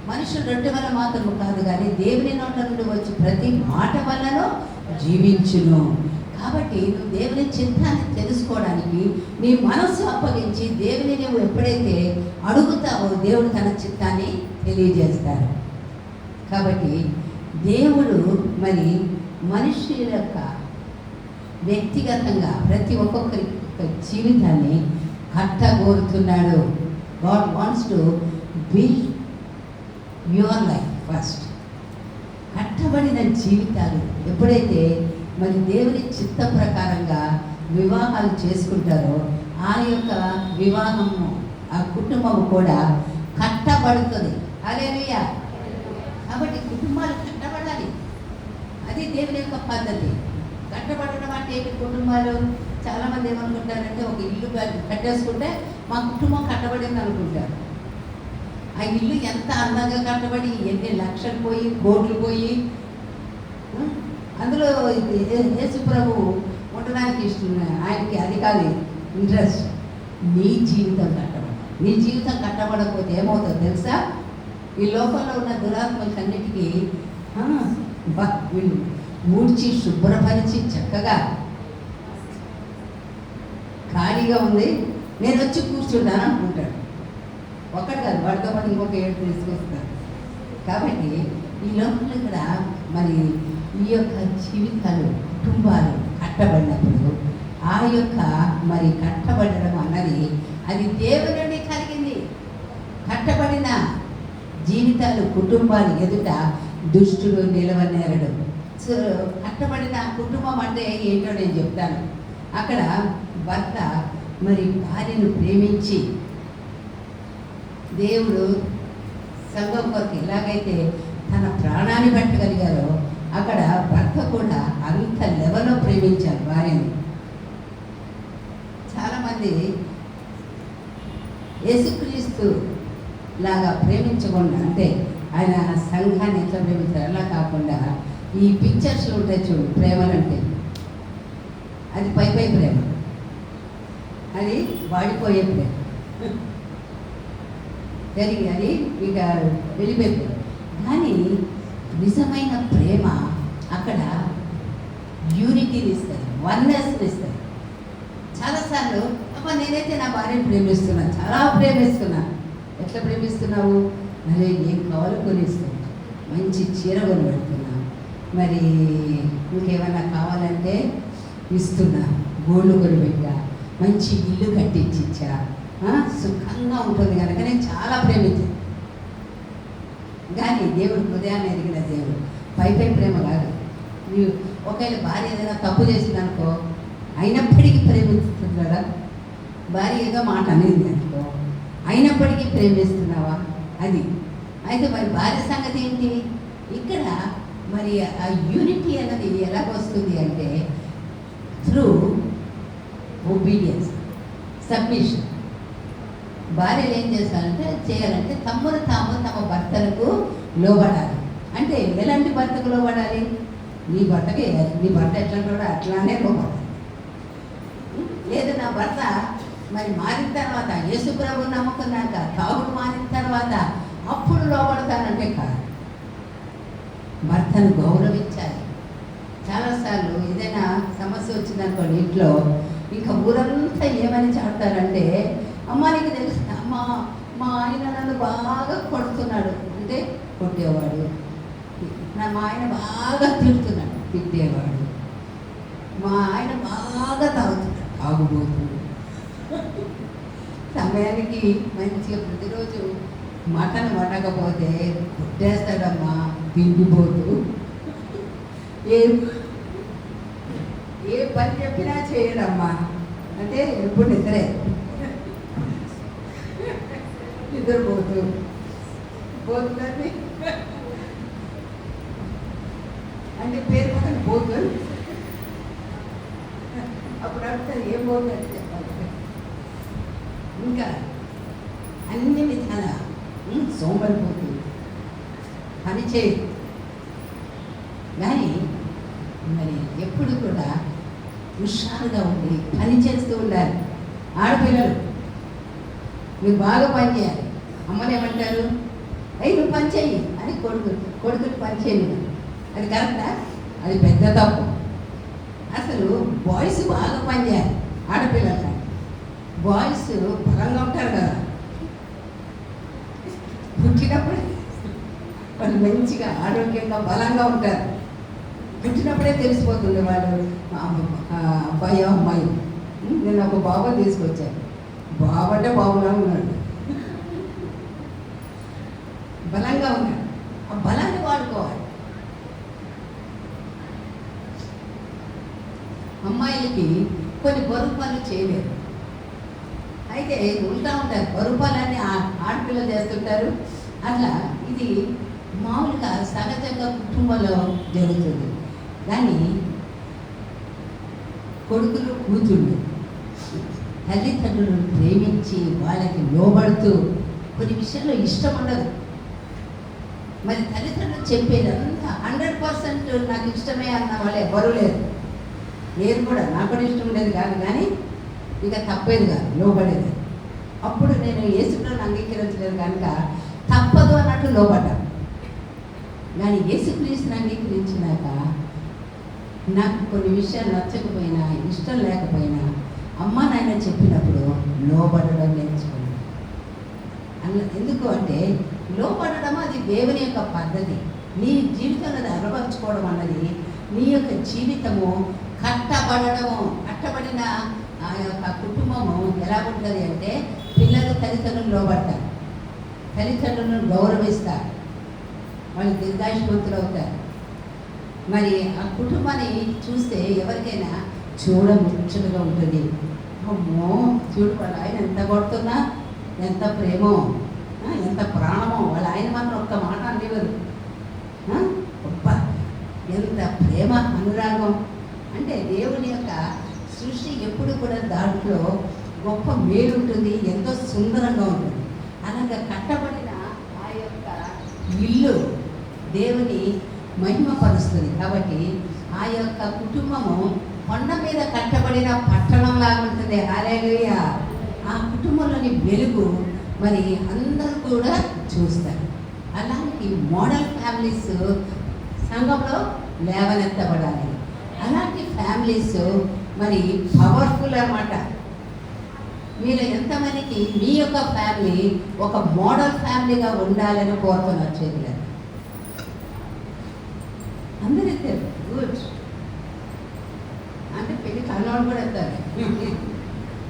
మనుషులు రొట్టె వల్ల మాత్రము కాదు, కానీ దేవుని నోట నుండి వచ్చి ప్రతి మాట వల్లను జీవించును. కాబట్టి నువ్వు దేవుని చిత్తాన్ని తెలుసుకోవడానికి నీ మనస్సు అప్పగించి దేవుని నువ్వు ఎప్పుడైతే అడుగుతావో దేవుడు తన చిత్తాన్ని తెలియజేస్తాడు. కాబట్టి దేవుడు మరి మనిషి యొక్క వ్యక్తిగతంగా ప్రతి ఒక్కొక్కరి జీవితాన్ని కట్టగోరుతున్నాడు. God wants to build your life first. కట్టబడిన జీవితాలు ఎప్పుడైతే మరి దేవుని చిత్త ప్రకారంగా వివాహాలు చేసుకుంటారో ఆ యొక్క వివాహము ఆ కుటుంబము కూడా కట్టబడుతుంది. హల్లెలూయా. కాబట్టి కుటుంబాలు కట్టబడాలి. అది దేవుని యొక్క పద్ధతి. కట్టబడడం అంటే ఏంటి? కుటుంబాలు చాలామంది ఏమనుకుంటారంటే ఒక ఇల్లు కట్టేసుకుంటే మా కుటుంబం కట్టబడింది అనుకుంటారు. ఆ ఇల్లు ఎంత అందంగా కట్టబడి ఎన్ని లక్షలు పోయి కోట్లు పోయి అందులో యేసు ప్రభువు ఉండడానికి ఇష్టం, ఆయనకి అది కాదు ఇంట్రెస్ట్. నీ జీవితం కట్టబడాలి. నీ జీవితం కట్టబడకపోతే ఏమవుతుందో తెలుసా? ఈ లోకంలో ఉన్న దురాత్మలకన్నిటికీ వీళ్ళు ఊడ్చి శుభ్రపరిచి చక్కగా ఖాళీగా ఉంది, నేను వచ్చి కూర్చుంటాను అనుకుంటాడు. ఒక్కడు కాదు, వాడితో పాటు ఇంకొక 7 తీసుకొస్తారు. కాబట్టి ఈ లోకంలో ఇక్కడ మరి ఈ యొక్క జీవితాలు కుటుంబాలు కట్టబడినప్పుడు ఆ యొక్క మరి కట్టబడడం అన్నది అది దేవుని నుండి కలిగింది. కట్టబడిన జీవితాలు కుటుంబాలు ఎదుట దుష్టుడు నిలవనేరడు. సో కట్టబడిన కుటుంబం అంటే ఏంటో నేను చెప్తాను. అక్కడ భర్త మరి భార్యను ప్రేమించి దేవుడు సంఘం కొరకు ఎలాగైతే తన ప్రాణాన్ని పెట్టగలిగారో అక్కడ భర్త కూడా అంత లెవెల్లో ప్రేమించారు భార్యను. చాలామంది యేసుక్రీస్తు లాగా ప్రేమించకుండా, అంటే ఆయన సంఘాన్ని ఎట్లా ప్రేమించారు అలా కాకుండా ఈ పిక్చర్స్ ఉంటాయి చూడు, ప్రేమలంటే అది పై ప్రేమ, అది వాడిపోయే ప్రేమ, జరిగి అది ఇక వెళ్ళిపోయే ప్రేమ. కానీ నిజమైన ప్రేమ అక్కడ యూనిటీని ఇస్తుంది, వన్నెస్ని ఇస్తుంది. చాలాసార్లు అబ్బా నేనైతే నా భార్యను ప్రేమిస్తున్నాను, చాలా ప్రేమిస్తున్నాను. ఎట్లా ప్రేమిస్తున్నావు? అరే ఏం కావాలో కొనిస్తున్నావు, మంచి చీర కొని పెడుతున్నా, మరి ఇంకేమైనా కావాలంటే ఇస్తున్నా, గోల్డ్ కొని పెట్టా, మంచి ఇల్లు కట్టించిచ్చా, సుఖంగా ఉంటుంది కనుక నేను చాలా ప్రేమించాను. కానీ దేవుడు హృదయాన్ని ఎరిగిన దేవుడు, పై ప్రేమ కాదు. ఒకవేళ భార్య ఏదైనా తప్పు చేసిందనుకో అయినప్పటికీ ప్రేమిస్తున్నాడా? భార్య ఏదో మాట అనేది అనుకో అయినప్పటికీ ప్రేమిస్తున్నావా? అది అయితే మరి భార్య సంగతి ఏంటి? ఇక్కడ మరి ఆ యూనిటీ అన్నది ఎలా వస్తుంది అంటే త్రూ ఒబీడియన్స్, సబ్మిషన్. భార్యలు ఏం చేయాలంటే తమను తాము తమ భర్తలకు లోబడాలి. అంటే ఎలాంటి భర్తకు లోబడాలి? నీ భర్తకే, నీ భర్త ఎట్లా కూడా అట్లానే లోబడాలి. లేదు నా భర్త మరి మారిన తర్వాత యేసు ప్రభువుని నమ్ముకున్నాక తాగుడు మారిన తర్వాత అప్పుడు లోబడతానంటే కాదు. భర్తను గౌరవించాలి. చాలాసార్లు ఏదైనా సమస్య వచ్చిందనుకోండి ఇంట్లో, ఇంకా ఊరంతా ఏమని చెప్తారంటే అమ్మ నీకు తెలుసు అమ్మ మా ఆయన నన్ను బాగా కొడుతున్నాడు అంటే కొట్టేవాడు, మా ఆయన బాగా తిడుతున్నాడు తిట్టేవాడు, మా ఆయన బాగా తాగుతున్నాడు తాగుబోతు. సమయానికి మంచిగా ప్రతిరోజు మటన్ వండకపోతే కొట్టేస్తాడమ్మా తిండిపోతూ. ఏ పని చెప్పినా చేయడమ్మా అంటే ఎప్పుడు నిద్రపోతూ పోతుందని అంటే పేరు పక్కన పోతుంది. అప్పుడు అడుగుతారు ఏం పోతుందని చెప్పాలి. ఇంకా అన్ని విధాల సోమరిపోతుంది, పని చేయదు. కానీ మరి ఎప్పుడు కూడా హుషారుగా ఉండి పని చేస్తూ ఉండాలి. ఆడపిల్లలు మీరు బాగా పని చేయాలి. అమ్మని ఏమంటారు? అయ్యి నువ్వు పని చెయ్యి అని కొడుకుని పని చేయండి. అది కరెక్టా? అది పెద్ద తప్పు. అసలు బాయ్స్ బాగా పని చేయాలి. ఆడపిల్లలు బాయ్స్ బలంగా ఉంటారు కదా, పుట్టినప్పుడే వాళ్ళు మంచిగా ఆరోగ్యంగా బలంగా ఉంటారు. పుట్టినప్పుడే తెలిసిపోతుంది వాళ్ళు అబ్బాయి అమ్మాయి. నేను ఒక బాబు తీసుకొచ్చాను. బాబు అంటే బాబులా ఉన్నాడు, బలంగా ఉన్నాడు. ఆ బలాన్ని వాడుకోవాలి. అమ్మాయిలకి కొన్ని బరువు పనులు చేయలేరు. అయితే ఉంటారు బరువు పనులన్నీ ఆడపిల్లలు చేస్తుంటారు. అట్లా ఇది మామూలుగా సహజంగా కుటుంబంలో జరుగుతుంది. కానీ కొడుకులు కూతుళ్ళు తల్లిదండ్రులను ప్రేమించి వాళ్ళకి లోబడుతూ కొన్ని విషయాల్లో ఇష్టం ఉండదు. మరి తల్లిదండ్రులు చెప్పేదంతా 100% నాకు ఇష్టమే అన్న వాళ్ళు ఎవరు లేరు. నేను కూడా నాకు కూడా ఇష్టం ఉండేది కాదు, కానీ ఇక తప్పేది కాదు, లోబడేది. అప్పుడు నేను యేసుప్రభువుని అంగీకరించలేదు కనుక తప్పదు అన్నట్టు లోబడ్డాను. కానీ యేసుక్రీస్తుని అంగీకరించినాక నాకు కొన్ని విషయాలు నచ్చకపోయినా ఇష్టం లేకపోయినా అమ్మ నాయన చెప్పినప్పుడు లోబడడం నేర్చుకున్నాను. ఎందుకు అంటే లోబడడం అది దేవుని యొక్క పద్ధతి. నీ జీవితంలో అది అలవర్చుకోవడం అన్నది నీ యొక్క జీవితము కట్టబడిన ఆ యొక్క కుటుంబము ఎలా ఉంటుంది అంటే పిల్లలు తల్లిదండ్రులు లోబడతారు, తల్లిదండ్రులను గౌరవిస్తారు, వాళ్ళు దీర్ఘాయుష్మంతులు అవుతారు. మరి ఆ కుటుంబాన్ని చూస్తే ఎవరికైనా చూడముచ్చటగా ఉంటుంది. అమ్మో చూడు వాళ్ళ ఆయన ఎంత కొడుతున్నా, ఎంత ప్రేమో, ఎంత ప్రాణమో, వాళ్ళ ఆయన మాత్రం ఒక్క మాట అనేవారు. గొప్ప ఎంత ప్రేమ అనురాగం అంటే దేవుని యొక్క సృష్టి ఎప్పుడు కూడా దాంట్లో గొప్ప మేలు ఉంటుంది, ఎంతో సుందరంగా ఉంటుంది. అలాగా కట్టబడిన ఆ యొక్క ఇల్లు దేవుని మహిమపరుస్తుంది. కాబట్టి ఆ యొక్క కుటుంబము కొండ మీద కట్టబడిన పట్టణంలాగా ఉంటుంది. హల్లెలూయా. ఆ కుటుంబంలోని వెలుగు మరి అందరూ కూడా చూస్తారు. అలాంటి మోడల్ ఫ్యామిలీస్ సంఘంలో లేవనెత్తబడాలి. అలాంటి ఫ్యామిలీస్ మరి పవర్ఫుల్ అన్నమాట. మీరు ఎంతమందికి మీ యొక్క ఫ్యామిలీ ఒక మోడల్ ఫ్యామిలీగా ఉండాలని కోరుతున్నారు? చేతులు అందరూ ఎత్తారు. గుడ్. అంటే పెళ్లి కన్నోళ్ళు కూడా ఎత్తారు.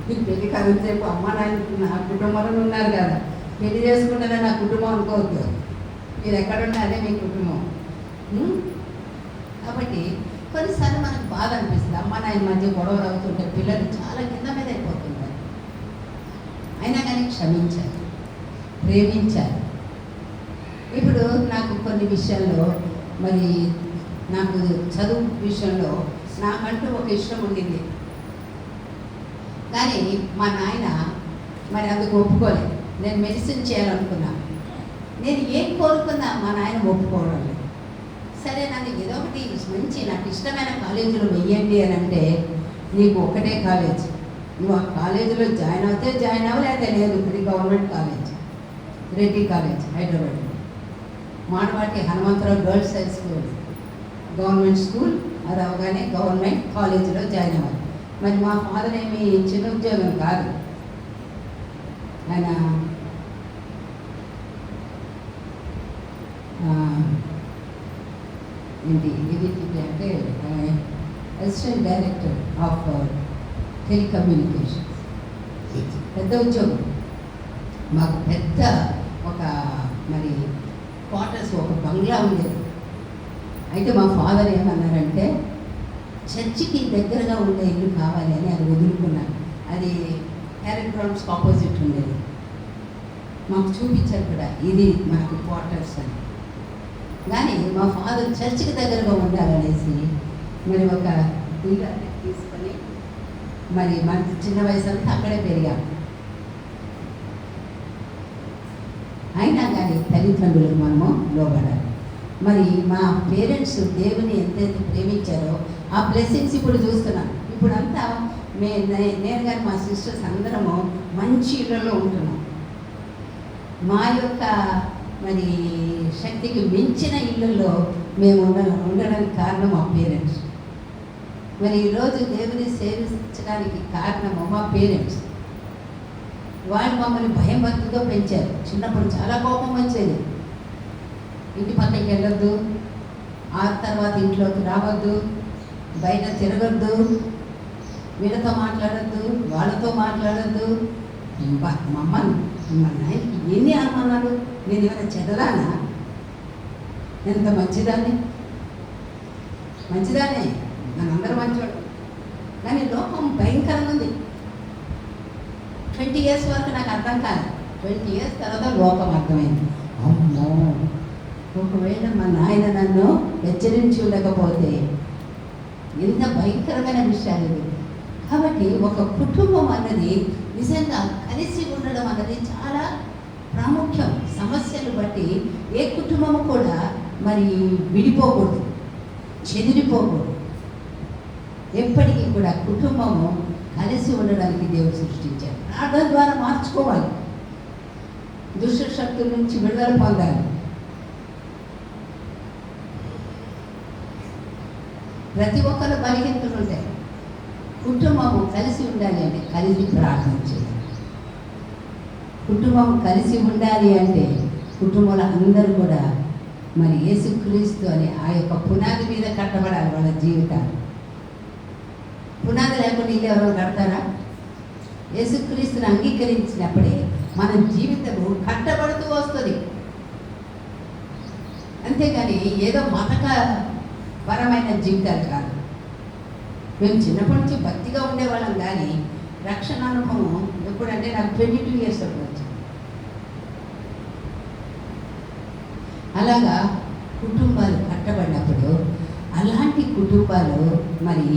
మీరు పెళ్లి కదంతసేపు అమ్మ నాయన నా కుటుంబంలో ఉన్నారు కదా, పెళ్లి చేసుకుంటేనే నా కుటుంబం అనుకోవద్దు. మీరు ఎక్కడున్నా అదే మీ కుటుంబం. కాబట్టి కొన్నిసార్లు మనకు బాధ అనిపిస్తుంది, అమ్మ నాయన మధ్య గొడవలు అవుతుంటే పిల్లలు చాలా కింద మీద అయిపోతుంటారు. అయినా కానీ క్షమించాలి, ప్రేమించాలి. ఇప్పుడు నాకు కొన్ని విషయాల్లో మరి నాకు చదువు విషయంలో నాకంటూ ఒక ఇష్టం ఉండింది, కానీ మా నాయన మరి అందుకు ఒప్పుకోలేదు. నేను మెడిసిన్ చేయాలనుకున్నా, నేను ఏం కోరుకున్నా మా నాయన ఒప్పుకోవడం లేదు. సరే నన్ను ఏదో ఒకటి మంచి నాకు ఇష్టమైన కాలేజీలో వెయ్యండి అని అంటే, నీకు ఒక్కటే కాలేజ్, నువ్వు ఆ కాలేజీలో జాయిన్ అవుతే జాయిన్ అవ్వ, లేకపోతే లేదు. ఇది government college, Reddy college Hyderabad, Manavati Hanumantharao girls high school government school. అది అవగానే గవర్నమెంట్ కాలేజీలో జాయిన్ అవ్వాలి. మరి మా ఫాదర్ ఏమి చిన్న ఉద్యోగం కాదు, ఆయన ఏంటి అంటే అసిస్టెంట్ డైరెక్టర్ ఆఫ్ టెలికమ్యూనికేషన్స్, పెద్ద ఉద్యోగం. మాకు పెద్ద ఒక మరి క్వార్టర్స్, ఒక బంగ్లా ఉండేది. అయితే మా ఫాదర్ ఏమన్నారంటే, చర్చికి దగ్గరగా ఉండే ఇల్లు కావాలి అని అది వదులుకున్నాను. అది క్యారెట్ గ్రౌండ్స్కి ఆపోజిట్ ఉండేది. మాకు చూపించారు కూడా, ఇది మనకు క్వార్టర్స్ అని. కానీ మా ఫాదర్ చర్చికి దగ్గరగా ఉండాలనేసి మరి ఒక ఇల్లు తీసుకొని, మరి మన చిన్న వయసు అంతా అక్కడే పెరిగాం. అయినా కానీ తల్లిదండ్రులకు మనము లోబడాలి. మరి మా పేరెంట్స్ దేవుని ఎంతైతే ప్రేమించారో ఆ బ్లెస్సింగ్స్ ఇప్పుడు చూస్తున్నాం. ఇప్పుడంతా నేను కానీ మా సిస్టర్స్ అందరము మంచి ఇళ్లలో ఉంటున్నాం. మా యొక్క మరి శక్తికి మించిన ఇళ్ళల్లో మేము ఉండడానికి కారణం మా పేరెంట్స్. మరి ఈరోజు దేవుని సేవించడానికి కారణము మా పేరెంట్స్. వాళ్ళు మమ్మల్ని భయం భక్తితో పెంచారు. చిన్నప్పుడు చాలా కోపం వచ్చేది, ఇంటి పక్కకి వెళ్ళొద్దు, ఆ తర్వాత ఇంట్లోకి రావద్దు, బయట తిరగద్దు, వీళ్ళతో మాట్లాడద్దు, వాళ్ళతో మాట్లాడద్దు. మా నాయనకి ఎన్ని అనుమానాలు, నేను ఏమైనా చెడ్డదానా? ఎంత మంచిదాన్ని మనందరూ మంచివాడు. కానీ లోకం భయంకరంగా ఉంది. 20 years వరకు నాకు అర్థం కాదు. 20 years తర్వాత లోకం అర్థమైంది. అమ్మో, ఒకవేళ మా నాయన నన్ను హెచ్చరించి ఉండకపోతే ఎంత భయంకరమైన విషయాలు ఇవి. కాబట్టి ఒక కుటుంబం అన్నది నిజంగా కలిసి ఉండడం అన్నది చాలా ప్రాముఖ్యం. సమస్యలు బట్టి ఏ కుటుంబము కూడా మరి విడిపోకూడదు, చెదిరిపోకూడదు. ఎప్పటికీ కూడా కుటుంబము కలిసి ఉండడానికి దేవుడు సృష్టించారు. ప్రార్థన ద్వారా మార్చుకోవాలి, దుష్ట శక్తుల నుంచి విడుదల పొందాలి. ప్రతి ఒక్కరు బలహీనతలు ఉంటాయి. కుటుంబము కలిసి ఉండాలి అంటే కలిసి ప్రార్థన చేయాలి. కుటుంబం కలిసి ఉండాలి అంటే కుటుంబంలో అందరూ కూడా మరి యేసుక్రీస్తు అనే ఆ యొక్క పునాది మీద కట్టబడాలి వాళ్ళ జీవితాలు. పునాది లేకుండా ఇల్లు ఎవరో కడతారా? యేసుక్రీస్తుని అంగీకరించినప్పుడే మన జీవితము కట్టబడుతూ వస్తుంది. అంతేగాని ఏదో మతపరమైన జీవితాలు కాదు. మేము చిన్నప్పటి నుంచి భక్తిగా ఉండేవాళ్ళం, కానీ రక్షణ అనుభవం ఎప్పుడంటే నాకు 22 years అప్పుడు వచ్చింది. అలాగా కుటుంబాలు కట్టబడినప్పుడు అలాంటి కుటుంబాలు మరి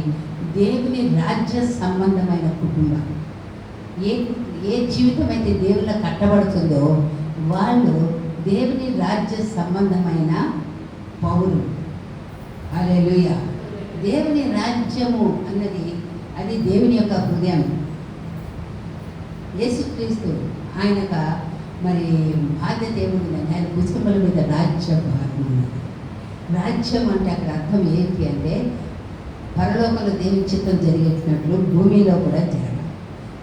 దేవుని రాజ్య సంబంధమైన కుటుంబాలు. ఏ జీవితం అయితే దేవుళ్ళ కట్టబడుతుందో వాళ్ళు దేవుని రాజ్య సంబంధమైన పౌరులు. హల్లెలూయా. దేవుని రాజ్యము అన్నది అది దేవుని యొక్క హృదయం. యేసుక్రీస్తు ఆయనక మరి బాధ్యత ఏముందంటే ఆయన పుస్తకముల మీద రాజ్యం ఉన్నది. రాజ్యం అంటే అక్కడ అర్థం ఏంటి అంటే పరలోకంలో దేవుని చిత్తం జరిగేటట్లు భూమిలో కూడా జరగాలి.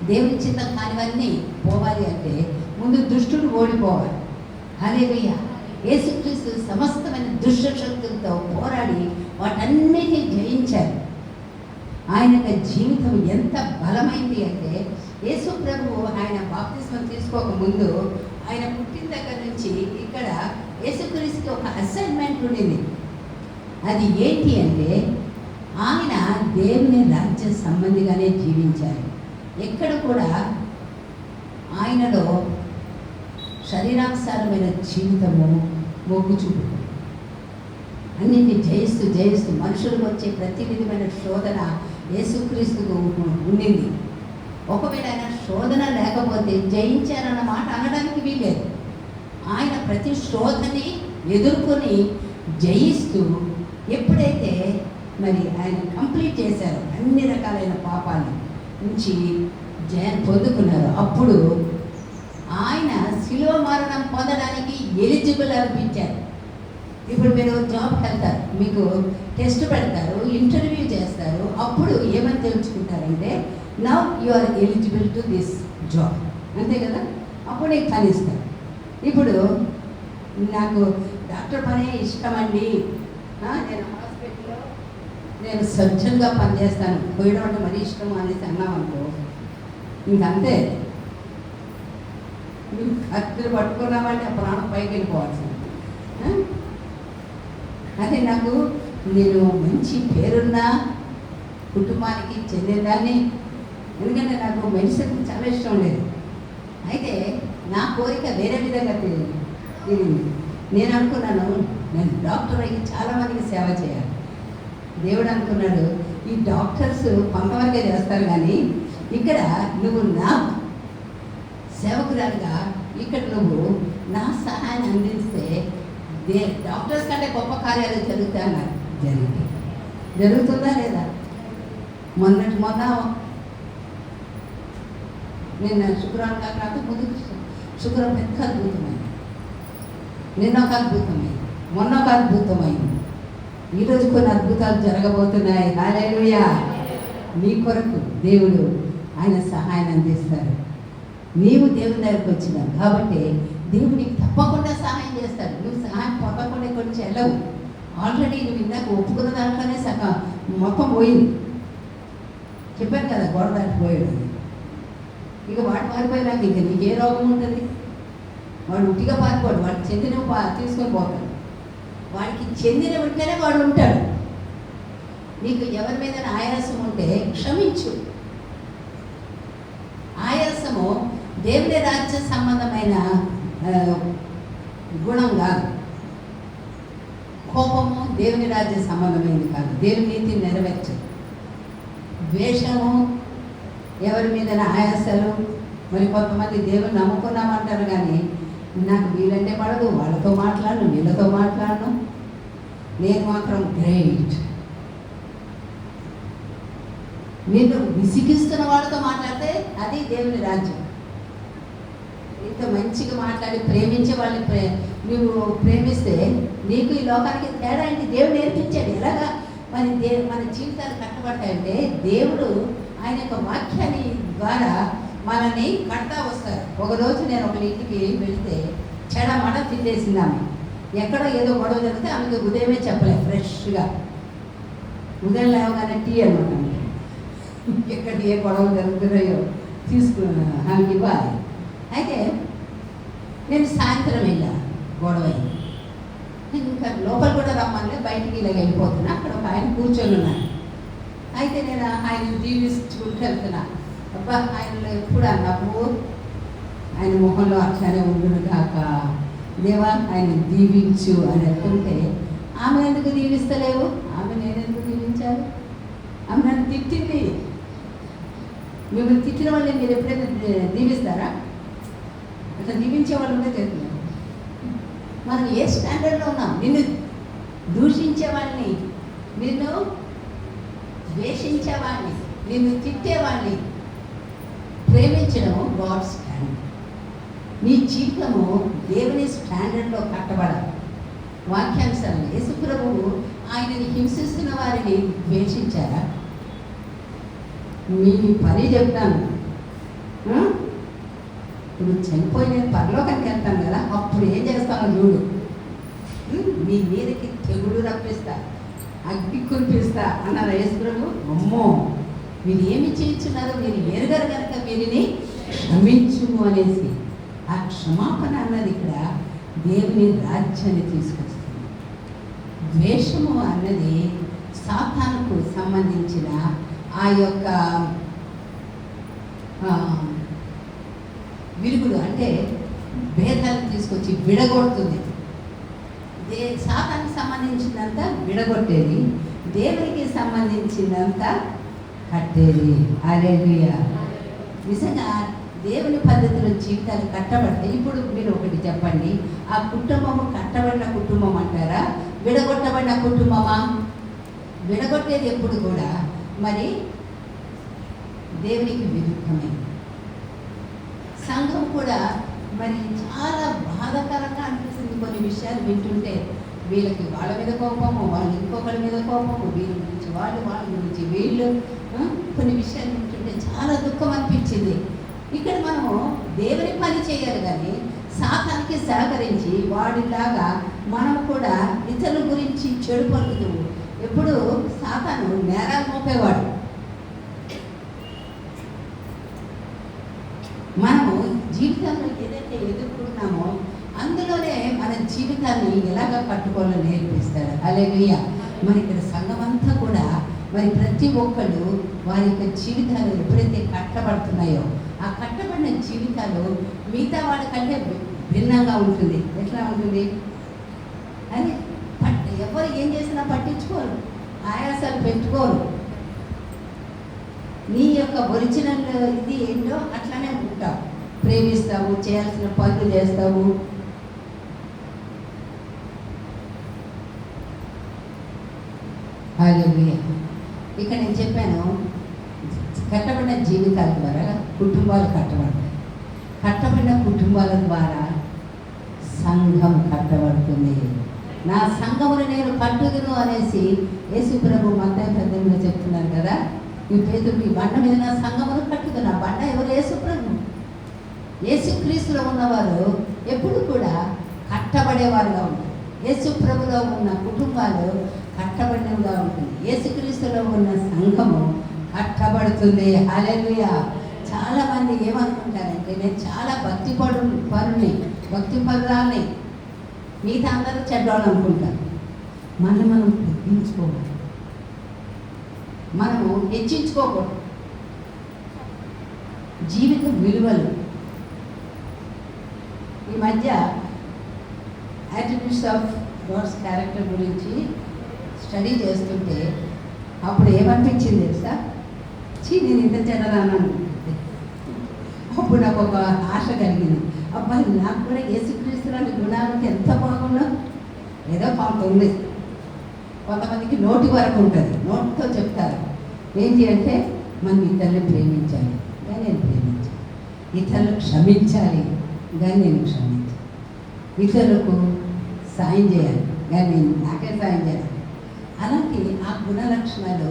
దేవుని చిత్తం కానివన్నీ పోవాలి అంటే ముందు దుష్టుడు ఓడిపోవాలి. హల్లెలూయా. యేసుక్రీస్తు సమస్తమైన దుష్ట శక్తులతో పోరాడి వాటన్నిటినీ జయించారు. ఆయన యొక్క జీవితం ఎంత బలమైంది అంటే యేసు ప్రభువు ఆయన బాప్తిస్మం తీసుకోకముందు ఆయన పుట్టిన దగ్గర నుంచి ఇక్కడ యేసుక్రీస్తుకి ఒక అసైన్మెంట్ ఉండింది. అది ఏంటి అంటే ఆయన దేవుని రాజ్య సంబంధిగానే జీవించారు. ఎక్కడ కూడా ఆయనలో శరీరానుసారమైన జీవితము మొగ్గు చూపు, అన్నింటినీ జయిస్తూ జయిస్తూ మనుషులకు వచ్చే ప్రతి విధమైన శోధన యేసుక్రీస్తుకు ఉండింది. ఒకవేళ ఆయన శోధన లేకపోతే జయించారన్న మాట అనడానికి వీలేదు. ఆయన ప్రతి శోధని ఎదుర్కొని జయిస్తూ ఎప్పుడైతే మరి ఆయన కంప్లీట్ చేశారో, అన్ని రకాలైన పాపాల నుంచి జయం పొందుకున్నారు, అప్పుడు ఆయన శిలువ మరణం పొందడానికి ఎలిజిబుల్ అనిపించారు. ఇప్పుడు మీరు జాబ్కి వెళ్తారు, మీకు టెస్ట్ పెడతారు, ఇంటర్వ్యూ చేస్తారు, అప్పుడు ఏమని తెలుసుకుంటారంటే now you are eligible to this job, అంతే కదా. అప్పుడు నీకు పని ఇస్తారు. ఇప్పుడు నాకు డాక్టర్ పనే ఇష్టమండి, నేను హాస్పిటల్లో నేను సర్జన్గా పనిచేస్తాను, పోయడం అంటే మరీ ఇష్టం అనేసి అన్నామనుకో, ఇంకంతే. నువ్వు ఖర్చులు పట్టుకున్నామంటే ఆ ప్రాణం పైకి వెళ్ళిపోవాల్సింది. అదే నేను మంచి పేరున్న కుటుంబానికి చెందినదాన్ని, ఎందుకంటే నాకు మెడిసిన్ చాలా ఇష్టం లేదు. అయితే నా కోరిక వేరే విధంగా తిరిగింది. నేను అనుకున్నాను నేను డాక్టర్ అయ్యి చాలామందికి సేవ చేయాలి. దేవుడు అనుకున్నాడు ఈ డాక్టర్స్ కొంతవరకే చేస్తారు, కానీ ఇక్కడ నువ్వు నా సేవకురాలుగా ఇక్కడ నువ్వు నా సహాయాన్ని అందిస్తే డాక్టర్స్ కంటే గొప్ప కార్యాలు జరుగుతాయి అన్నారు. జరుగుతుందా లేదా? మొన్న నిన్న శుక్రవారం కాక ముందు శుక్రవారం పెద్ద అద్భుతమైంది, నిన్న ఒక అద్భుతమైంది, మొన్న ఒక అద్భుతమైంది, ఈరోజు కొన్ని అద్భుతాలు జరగబోతున్నాయి. హల్లెలూయా! నీ కొరకు దేవుడు ఆయన సహాయాన్ని అందిస్తారు. నీవు దేవుని దగ్గరికి వచ్చినావు కాబట్టి దేవుడు నీకు తప్పకుండా సహాయం చేస్తాడు. నువ్వు సహాయం పొందకుండా కొన్ని చెల్లవు. ఆల్రెడీ నువ్వు ఇందాక ఒప్పుకున్న దాంట్లోనే మొత్తం పోయింది. చెప్పాను కదా, గోడ దాటిపోయాడు. ఇక వాడు పారిపోయినాక ఇంక నీకే రోగం ఉంటుంది? వాడు ఉట్టిగా పారిపోడు, వాడికి చెందినవి తీసుకొని పోతాడు. వాడికి చెందిన ఉంటేనే వాడు ఉంటాడు. నీకు ఎవరి మీద ఆయాసం ఉంటే క్షమించు. ఆయాసము దేవుని రాజ్య సంబంధమైన గుణం కాదు. కోపము దేవుని రాజ్య సంబంధమైనది కాదు, దేవుని నీతిని నెరవేర్చదు. ద్వేషము, ఎవరి మీద ఆయాసాలు, మరి కొంతమంది దేవుని నమ్ముకున్నామంటారు కానీ నాకు వీళ్ళంటే పడదు, వాళ్ళతో మాట్లాడను, వీళ్ళతో మాట్లాడను, నేను మాత్రం గ్రేట్. మీరు విసిగిస్తున్న వాళ్ళతో మాట్లాడితే అది దేవుని రాజ్యం. ఇంత మంచిగా మాట్లాడి ప్రేమించే వాళ్ళని నువ్వు ప్రేమిస్తే నీకు ఈ లోకానికి తేడా ఏంటి? దేవుడు నేర్పించాడు ఎలాగా మన జీవితాలు కట్టబడతాయంటే దేవుడు ఆయన యొక్క వాక్యాన్ని ద్వారా మనల్ని కడతా వస్తారు. ఒకరోజు నేను ఒక ఇంటికి వెళితే చెడమడ తిట్టేసింది ఆమె. ఎక్కడో ఏదో గొడవ జరిగితే ఆమెకి ఉదయమే చెప్పలేదు, ఫ్రెష్గా ఉదయం లేవగానే టీ అనమాట. ఎక్కడ ఏ గొడవ జరుగుతున్నాయో ఆమెకి ఇవ్వాలి. అయితే నేను సాయంత్రం వెళ్ళా, గొడవ అయింది. ఇంకా లోపల కూడా రమ్మని బయటికి ఇలా వెళ్ళిపోతున్నా. అక్కడ ఒక ఆయన కూర్చొని ఉన్నాను. అయితే నేను ఆయన దీవించుకుంటూ వెళ్తున్నా. అబ్బా ఆయనలో ఎప్పుడు అన్నప్పుడు ఆయన ముఖంలో అట్లానే ఉండును కాక, దేవా ఆయన దీవించు అని అనుకుంటే ఆమె ఎందుకు దీవిస్తలేవు? ఆమె నేనెందుకు దీవించాలి? ఆమె నన్ను తిట్టింది. మిమ్మల్ని తిట్టిన వాళ్ళని మీరు ఎప్పుడైనా దీవిస్తారా? అట్లా దీవించే వాళ్ళు ఉంటే తెలియదు. మనం ఏ స్టాండర్డ్లో ఉన్నాం? నిన్ను దూషించేవాడిని, నిన్ను ద్వేషించేవాడిని, నిన్ను తిట్టేవాడిని ప్రేమించడము గాడ్ స్టాండర్డ్. నీ జీవితము దేవుని స్టాండర్డ్లో కట్టబడాలి. వాక్యానుసారం యేసు ప్రభువు ఆయనని హింసిస్తున్న వారిని ద్వేషించారా? మీ పని చెప్తాను, ఇప్పుడు చనిపోయి నేను పరలోకానికి వెళ్తాను కదా, అప్పుడు ఏం చేస్తానో చూడు. మీ మీదకి తెగుడు రప్పిస్తా, అగ్ని కురిపిస్తా అన్నారు యేసు ప్రభు. అమ్మో మీరు ఏమి చేయించున్నారో మీరు ఎరుగరు కనుక వీరిని క్షమించుము అనేసి ఆ క్షమాపణ అన్నది ఇక్కడ దేవుని రాజ్యాన్ని తీసుకొస్తుంది. ద్వేషము అన్నది సాతానుకు సంబంధించిన ఆ యొక్క విరుగుడు అంటే భేదాలు తీసుకొచ్చి విడగొడుతుంది. సాతానికి సంబంధించినంత విడగొట్టేది, దేవునికి సంబంధించినంత కట్టేది. హల్లెలూయా. నిజంగా దేవుని పద్ధతిలో జీవితాలు కట్టబడతాయి. ఇప్పుడు మీరు ఒకటి చెప్పండి, ఆ కుటుంబము కట్టబడిన కుటుంబం అంటారా, విడగొట్టబడిన కుటుంబమా? విడగొట్టేది ఎప్పుడు కూడా మరి దేవునికి విరుద్ధమే. సంఘం కూడా మరి చాలా బాధాకరంగా అనిపిస్తుంది కొన్ని విషయాలు వింటుంటే. వీళ్ళకి వాళ్ళ మీద కోపము, వాళ్ళు ఇంకొకరి మీద కోపము, వీళ్ళ గురించి వాళ్ళు, వాళ్ళ గురించి వీళ్ళు. కొన్ని విషయాలు వింటుంటే చాలా దుఃఖం అనిపించింది. ఇక్కడ మనము దేవుని పని చేయాలి, కానీ సాతానికి సహకరించి వాడిలాగా మనం కూడా ఇతరుల గురించి చెడు పలుకుతూ ఎప్పుడు సాతాను నేరాలు మోపేవాడు. మనము జీవితంలో ఏదైతే ఎదుర్కొన్నామో అందులోనే మన జీవితాన్ని ఎలాగ కట్టుకోవాలో నేర్పిస్తాడు. హల్లెలూయా. మరి ఇక్కడ సంఘం అంతా కూడా మరి ప్రతి ఒక్కళ్ళు వారి యొక్క జీవితాలు ఎప్పుడైతే కట్టబడుతున్నాయో ఆ కట్టబడిన జీవితాలు మిగతా వాళ్ళకంటే భిన్నంగా ఉంటుంది. ఎట్లా ఉంటుంది అని ఎవరు ఏం చేసినా పట్టించుకోరు, ఆయాసాలు పెట్టుకోరు. నీ యొక్క ఒరిజినల్ ఇది ఏంటో అట్లానే ఉంటావు, ప్రేమిస్తావు, చేయాల్సిన పనులు చేస్తావు. హల్లెలూయా. ఇక్కడ నేను చెప్పాను, కట్టబడిన జీవితాల ద్వారా కుటుంబాలు కట్టబడతాయి. కట్టబడిన కుటుంబాల ద్వారా సంఘం కట్టబడుతుంది. నా సంఘమును నేను కట్టుదును అనేసి యేసు ప్రభు మత్తయి 18లో చెప్తున్నారు కదా. ఈ పేతురు ఈ బండ మీద నా సంఘమును కట్టుదును. ఆ బండ ఎవరు? యేసు ప్రభు. యేసుక్రీస్తులో ఉన్నవారు ఎప్పుడు కూడా కట్టబడేవారుగా ఉంటారు. యేసు ప్రభులో ఉన్న కుటుంబాలు కట్టబడినవిగా ఉంటుంది. యేసుక్రీస్తులో ఉన్న సంఘము కట్టబడుతుంది. హల్లెలూయా. చాలామంది ఏమనుకుంటారంటే నేను చాలా భక్తి పరురాల్ని, మిగతా అందరూ చెడ్డవాళ్ళు అనుకుంటారు. మనం తగ్గించుకోవాలి, మనము హెచ్చించుకోకూడదు. జీవిత విలువలు ఈ మధ్య యాటిట్యూడ్స్ ఆఫ్ గాడ్స్ క్యారెక్టర్ గురించి స్టడీ చేస్తుంటే అప్పుడు ఏమనిపించింది తెలుసా? నేను ఇంత చెడ్డరాను. అప్పుడు నాకు ఒక ఆశ కలిగింది, అబ్బాయి నాకు కూడా యేసుక్రీస్తు లాంటి గుణాలకి ఎంత బాగున్నా. ఏదో కొంత ఉంది, కొంతమందికి నోటి వరకు ఉంటుంది, నోటితో చెప్తారు. ఏంటి అంటే మనం ఇతరులను ప్రేమించాలి, కానీ నేను ప్రేమించాలి. ఇతరులు క్షమించాలి, కానీ నేను క్షమించాలి. ఇతరులకు సాయం చేయాలి, కానీ నేను నాకే సాయం చేయాలి. అలాంటి ఆ గుణ లక్షణాలు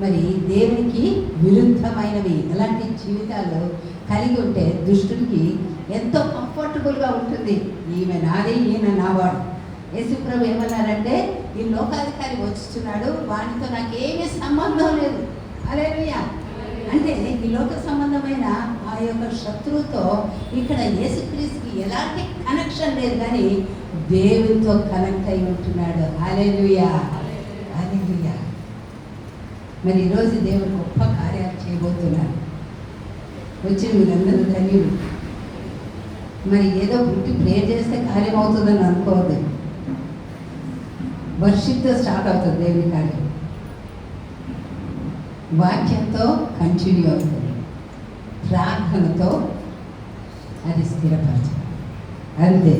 మరి దేవునికి విరుద్ధమైనవి. అలాంటి జీవితాలు కలిగి ఉంటే దుష్టుడికి ఎంతో కంఫర్టబుల్గా ఉంటుంది. ఈమె నాదే, ఈయన నావాడు. యేసుప్రభు ఏమన్నారంటే ఈ లోకాధికారి వచ్చుతున్నాడు, వానితో నాకేమీ సంబంధం లేదు. హల్లెలూయా. అంటే ఈ లోక సంబంధమైన ఆ యొక్క శత్రువుతో ఇక్కడ యేసుక్రీస్తుకి ఎలాంటి కనెక్షన్ లేదు, కానీ దేవునితో కనెక్ట్ అయి ఉంటున్నాడు. హల్లెలూయా. హల్లెలూయా. మరి ఈరోజు దేవుడు గొప్ప కార్యాలు చేయబోతున్నారు. వచ్చి మీరందరూ ధన్యులు. మరి ఏదో పుట్టి ప్రేయర్ చేస్తే కార్యం అవుతుందని అనుకోవద్దు. వర్షిప్తో స్టార్ట్ అవుతుంది దేవుని కార్యం, వాక్యంతో కంటిన్యూ అవుతుంది, ప్రార్థనతో అది స్థిరపరచాలి. అంతే.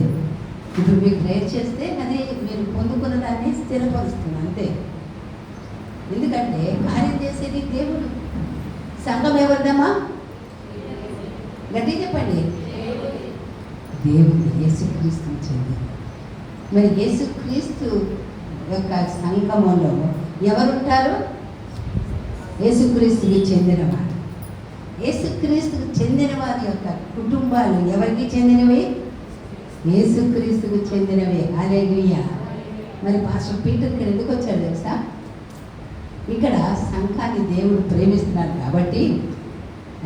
ఇప్పుడు మీరు ప్రేయర్ చేస్తే అది మీరు పొందుకున్న దాన్ని స్థిరపరుస్తుంది, అంతే. ఎందుకంటే కార్యం చేసేది దేవుడు. సంఘం ఎవరిదమ్మా? గట్టి చెప్పండి. దేవుడు. యేసుక్రీస్తు చెందింది. మరి యేసుక్రీస్తు యొక్క సంఘములో ఎవరుంటారు? యేసుక్రీస్తుకి చెందినవారు. యేసుక్రీస్తుకు చెందిన వారి యొక్క కుటుంబాలు ఎవరికి చెందినవి? యేసుక్రీస్తుకు చెందినవి. హల్లెలూయా. మరి పాస్టర్ పీటర్ ఇక్కడ ఎందుకు వచ్చాడు తెలుసా? ఇక్కడ సంఘాన్ని దేవుడు ప్రేమిస్తున్నాడు కాబట్టి,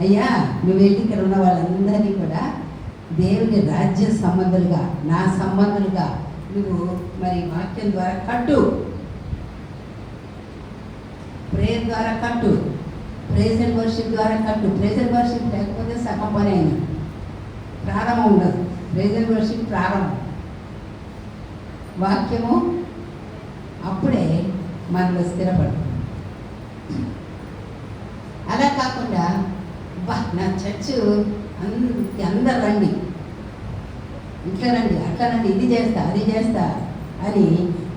అయ్యా నువ్వు వెళ్ళి ఇక్కడ ఉన్న వాళ్ళందరినీ కూడా దేవుని రాజ్య సంబంధులుగా, నా సంబంధులుగా నువ్వు మరి వాక్యం ద్వారా కట్టు. ప్రేయర్ ద్వారా కట్టు, ప్రైజ్ అండ్ వర్షిప్ ద్వారా కట్టు. ప్రైజ్ అండ్ వర్షిప్ లేకపోతే సగం పని అయింది, ప్రారంభం ఉండదు. ప్రైజ్ అండ్ వర్షిప్ ప్రారంభం, వాక్యము అప్పుడే మనలో స్థిరపడు. అలా కాకుండా నా చర్చు అందరు రండి, ఇట్లా రండి, అట్లా రండి, ఇది చేస్తా అది చేస్తా అని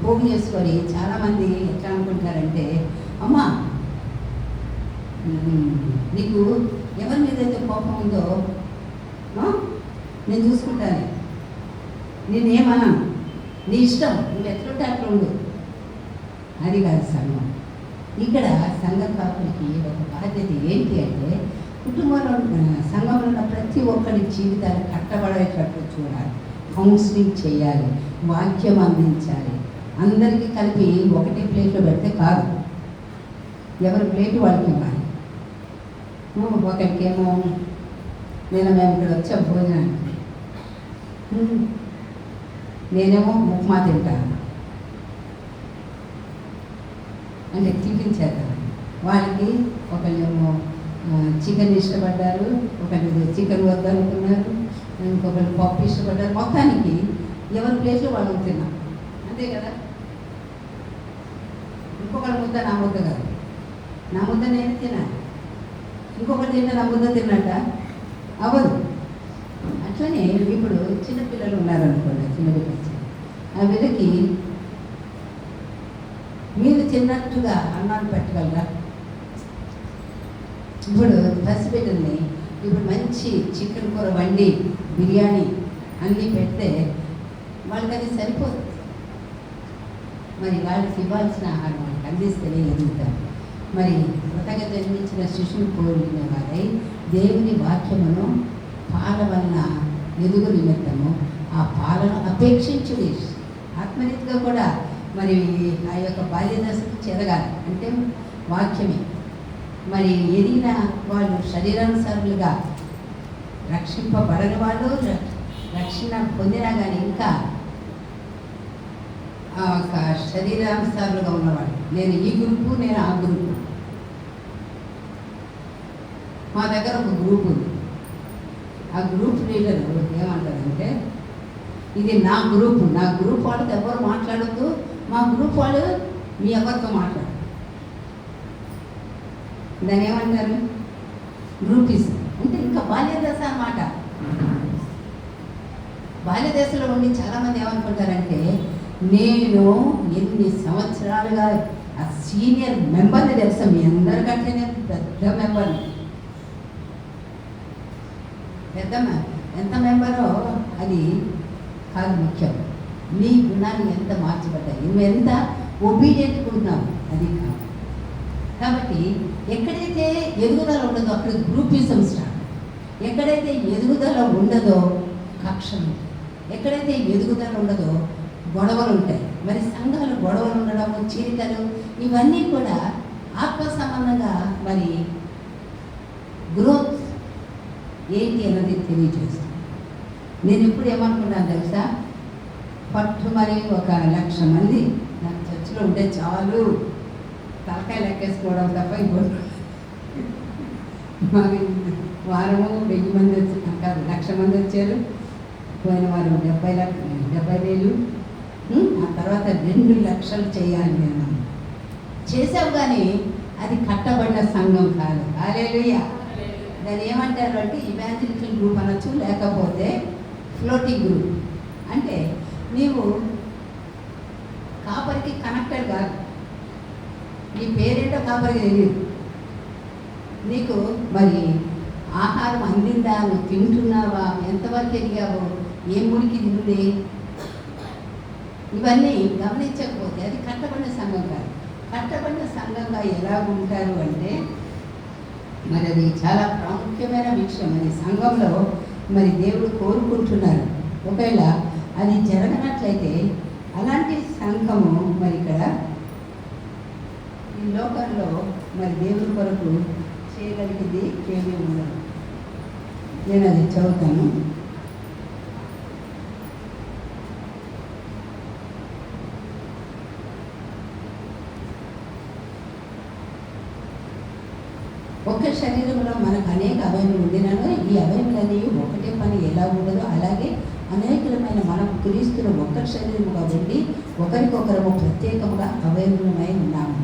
పోగు చేసుకొని చాలామంది ఎట్లా అనుకుంటారంటే, అమ్మా నీకు ఎవరి మీద అయితే కోపం ఉందో నేను చూసుకుంటాను, నేనేమన్నా, నీ ఇష్టం, నువ్వు ఎట్లుంటే అట్లా ఉండు. అది కాదు సంఘం. ఇక్కడ సంఘ కాపులకి ఒక బాధ్యత ఏంటి అంటే, కుటుంబంలో సంఘంలో ఉన్న ప్రతి ఒక్కరి జీవితాలు కట్టబడేటట్టు చూడాలి, కౌన్సిలింగ్ చేయాలి, వాక్యం అందించాలి. అందరికీ కలిపి ఒకటే ప్లేట్లో పెడితే కాదు, ఎవరి ప్లేటు వాళ్ళకి ఇవ్వాలి. ఒకరికేమో మేము ఇక్కడ వచ్చాం భోజనానికి, నేనేమో ఉప్మా తింటాను అంటే టిఫిన్ చేద్దాం. వాళ్ళకి ఒకళ్ళేమో చికెన్ ఇష్టపడ్డారు, ఒకళ్ళు చికెన్ వద్దనుకున్నారు, ఇంకొకళ్ళు పప్పు ఇష్టపడ్డారు. మొత్తానికి ఎవరి ప్లేస్లో వాళ్ళు తిన్నాం, అంతే కదా. ఇంకొకరి ముద్ద నా ముద్ద కాదు, నా ముద్ద నేను తినాలి, ఇంకొకటి తింటే నా ముద్ద తిన్నట్ట అవ్వదు. అట్లనే ఇప్పుడు చిన్నపిల్లలు ఉన్నారనుకోండి, చిన్నపిల్లలు, ఆ వీళ్ళకి మీరు తిన్నట్టుగా అన్నాన్ని పెట్టగలరా? ఇప్పుడు పసిబిడ్డల్ని ఇప్పుడు మంచి చికెన్ కూర వండి బిర్యానీ అన్నీ పెడితే వాళ్ళకి అది సరిపోదు. మరి వాళ్ళకి ఇవ్వాల్సిన ఆహారం వాళ్ళకి అందిస్తేనే ఎదుగుతారు. మరి కొత్తగా జన్మించిన శిశువు కోరిన వారై దేవుని వాక్యమును పాల వలన ఎదుగు నిమిత్తము ఆ పాలను అపేక్షించుడి. ఆత్మరీతిగా కూడా మరి ఆ యొక్క బాల్యదశకు చెరగాలి అంటే వాక్యమే. మరి ఎదిగిన వాళ్ళు శరీరానుసారులుగా రక్షింపబడని వాళ్ళు రక్షణ పొందినా కానీ ఇంకా ఒక శరీరానుసారులుగా ఉన్నవాడు, నేను ఈ గ్రూపు, నేను ఆ గ్రూపు. మా దగ్గర ఒక గ్రూప్ ఉంది. ఆ గ్రూప్ లీడర్ ఏమంటారంటే, ఇది నా గ్రూప్, నా గ్రూప్ వాళ్ళతో ఎవరు మాట్లాడద్దు, మా గ్రూప్ వాళ్ళు మీ ఎవరితో మాట్లాడు. దాన్ని ఏమంటారు? గ్రూపిజం. అంటే ఇంకా బాల్యదశ అన్నమాట. బాల్యదశలో ఉండి చాలామంది ఏమనుకుంటారంటే, నేను ఎన్ని సంవత్సరాలుగా ఆ సీనియర్ మెంబర్ని తెలుసా, మీ అందరికంటే నేను పెద్ద మెంబర్ని. పెద్ద ఎంత మెంబరో అది కాదు ముఖ్యం, నీ గుణాలు ఎంత మార్చబడ్డాయి, నువ్వు ఎంత ఒబీడియంట్గా ఉన్నావు అది కాదు. కాబట్టి ఎక్కడైతే ఎదుగుదల ఉండదో అక్కడ గ్రూపిజం స్టార్ట్. ఎక్కడైతే ఎదుగుదల ఉండదో కక్షలు, ఎక్కడైతే ఎదుగుదల ఉండదో గొడవలు ఉంటాయి. మరి సంఘాలు గొడవలు ఉండడము, చీరికలు, ఇవన్నీ కూడా ఆత్మ సంబంధంగా మరి గ్రోత్ ఏంటి అన్నది తెలియజేస్తాను. నేను ఇప్పుడు ఏమనుకున్నాను తెలుసా, పట్టు మరి 1,00,000 మంది నా చర్చిలో ఉంటే చాలు, తలకాయ లెక్కేసుకోవడం తప్ప ఇంకోటి. మరి వారము 1000 మంది వచ్చి కాదు 1,00,000 మంది వచ్చారు. పోయిన వారం 70,000. ఆ తర్వాత 2 లక్షలు చేయాలి నేను. చేసావు కానీ అది కట్టబడిన సంఘం కాదు. హల్లెలూయా. దాన్ని ఏమంటారు అంటే ఇవాంజలికల్ గ్రూప్ అనొచ్చు, లేకపోతే ఫ్లోటింగ్ గ్రూప్. అంటే నీవు కాపరికి కనెక్టెడ్ కాదు, నీ పేరేంటో కాపరికి తెలియదు, నీకు మరి ఆహారం అందిందా, నువ్వు తింటున్నావా, ఎంతవరకు ఎదిగావో, ఏ మురికి తింది, ఇవన్నీ గమనించకపోతే అది కట్టబడిన సంఘం కాదు. కట్టబడిన సంఘంగా ఎలా ఉంటారు అంటే మరి అది చాలా ప్రాముఖ్యమైన విషయం. అది సంఘంలో మరి దేవుడు కోరుకుంటున్నారు. ఒకవేళ అది జరగనట్లయితే అలాంటి సంఘము మరి ఇక్కడ ఈ లోకంలో మరి దేవుడి కొరకు చేయగలిగింది ఏమీ ఉండదు. నేను అది చదువుతాను. ఒక శరీరంలో మనకు అనేక అవయములు ఉండినను ఈ అవయములన్నీ ఒకటే పని ఎలా ఉండదో అలాగే అనేకమైన మనం క్రీస్తులు ఒక్కరి శరీరముగా ఉండి ఒకరికొకరము ప్రత్యేకముగా అవయములమై ఉన్నాము.